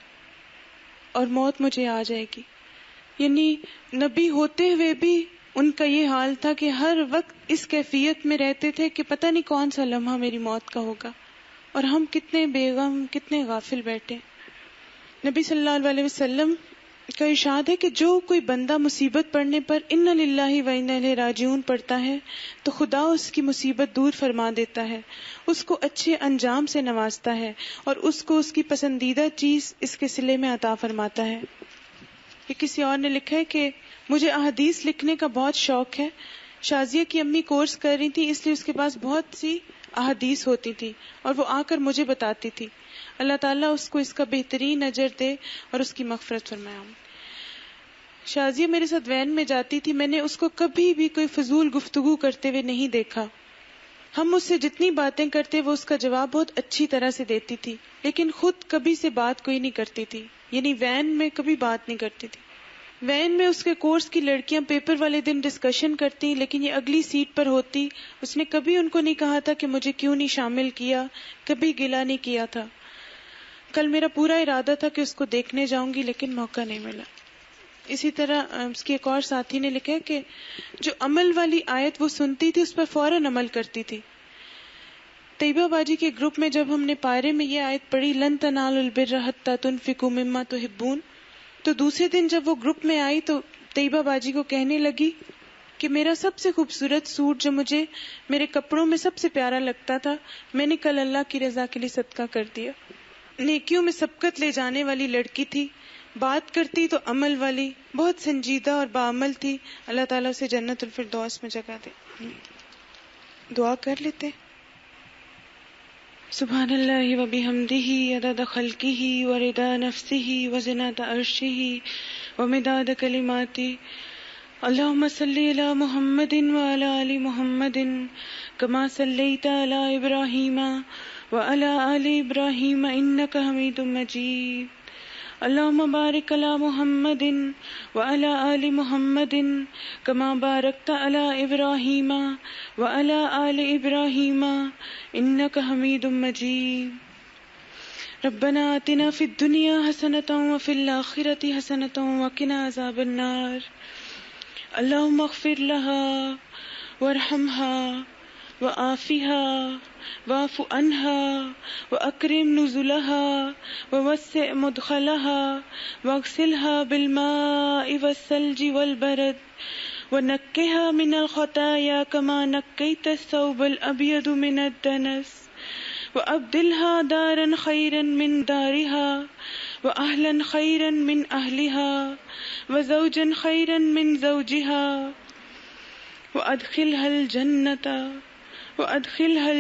اور موت مجھے آ جائے گی. یعنی نبی ہوتے ہوئے بھی ان کا یہ حال تھا کہ ہر وقت اس کیفیت میں رہتے تھے کہ پتہ نہیں کون سا لمحہ میری موت کا ہوگا، اور ہم کتنے بیغم کتنے غافل بیٹھے. نبی صلی اللہ علیہ وسلم کا ارشاد ہے کہ جو کوئی بندہ مصیبت پڑنے پر انا للہ و انا الیہ راجعون پڑھتا ہے تو خدا اس کی مصیبت دور فرما دیتا ہے، اس کو اچھے انجام سے نوازتا ہے اور اس کو اس کی پسندیدہ چیز اس کے صلے میں عطا فرماتا ہے. یہ کسی اور نے لکھا ہے کہ مجھے احادیث لکھنے کا بہت شوق ہے. شازیہ کی امی کورس کر رہی تھی، اس لیے اس کے پاس بہت سی احادیث ہوتی تھی اور وہ آ کر مجھے بتاتی تھی. اللہ تعالیٰ اس کو اس کا بہترین اجر دے اور اس کی مغفرت فرمائے. شازیہ میرے ساتھ وین میں جاتی تھی، میں نے اس کو کبھی بھی کوئی فضول گفتگو کرتے ہوئے نہیں دیکھا. ہم اس سے جتنی باتیں کرتے وہ اس کا جواب بہت اچھی طرح سے دیتی تھی، لیکن خود کبھی سے بات کوئی نہیں کرتی تھی. یعنی وین میں کبھی بات نہیں کرتی تھی. وین میں اس کے کورس کی لڑکیاں پیپر والے دن ڈسکشن کرتی، لیکن یہ اگلی سیٹ پر ہوتی. اس نے کبھی ان کو نہیں کہا تھا کہ مجھے کیوں نہیں شامل کیا، کبھی گلہ نہیں کیا تھا. کل میرا پورا ارادہ تھا کہ اس کو دیکھنے جاؤں گی لیکن موقع نہیں ملا. اسی طرح اس کی ایک اور ساتھی نے لکھا کہ جو عمل والی آیت وہ سنتی تھی اس پر فوراً عمل کرتی تھی. طیبہ باجی کے گروپ میں جب ہم نے پائرے میں یہ آیت پڑھی لن تنالوا البر حتی تنفقوا مما تحبون، تو دوسرے دن جب وہ گروپ میں آئی تو طیبہ باجی کو کہنے لگی کہ میرا سب سے خوبصورت سوٹ جو مجھے میرے کپڑوں میں سب سے پیارا لگتا تھا میں نے کل اللہ کی رضا کے لیے صدقہ کر دیا. نیکیوں میں سبقت لے جانے والی لڑکی تھی، بات کرتی تو عمل والی، بہت سنجیدہ اور باعمل تھی. اللہ تعالیٰ اسے جنت الفردوس میں جگہ دے. دعا کر لیتے. سبحان اللہ و بحمدہ عدد خلقہ ورضا نفسہ وزنۃ عرشہ ومداد کلماتہ. اللہم صلی علی محمد وعلی آل محمد کما صلیت علی ابراہیم وعلی آل ابراہیم انک حمید مجید. اللہم بارک علی محمد وعلی آل محمد کما بارکت علی ابراہیم وعلی آل ابراہیم انک حمید مجید. ربنا آتنا فی الدنیا حسنۃ وفی الآخرۃ حسنۃ وقنا عذاب النار. اللہم اغفر لها وارحمها وعافها واعف عنها واکرم نزلها ووسع مدخلها واغسلها بالماء والثلج والبرد ونقها من الخطايا كما نقيت الثوب الأبيض من الدنس وأبدلها دارا خيرا من دارها وأهلا خيرا من أهلها وزوجا خيرا من زوجها وأدخلها الجنة وأعذها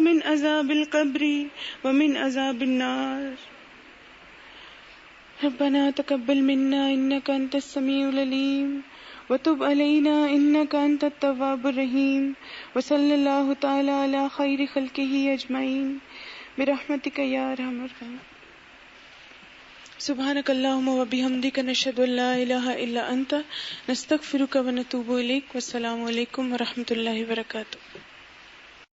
من عذاب القبر ومن عذاب النار. ربنا تقبل منا إنك أنت السميع العليم وتب علينا إنك أنت التواب الرحيم وصلى الله تعالى على خير خلقه أجمعين برحمتك يا أرحم الراحمين. سبحانك اللهم وبحمدك نشهد أن لا إله إلا أنت نستغفرك ونتوب إليك. والسلام عليكم ورحمة الله وبركاته.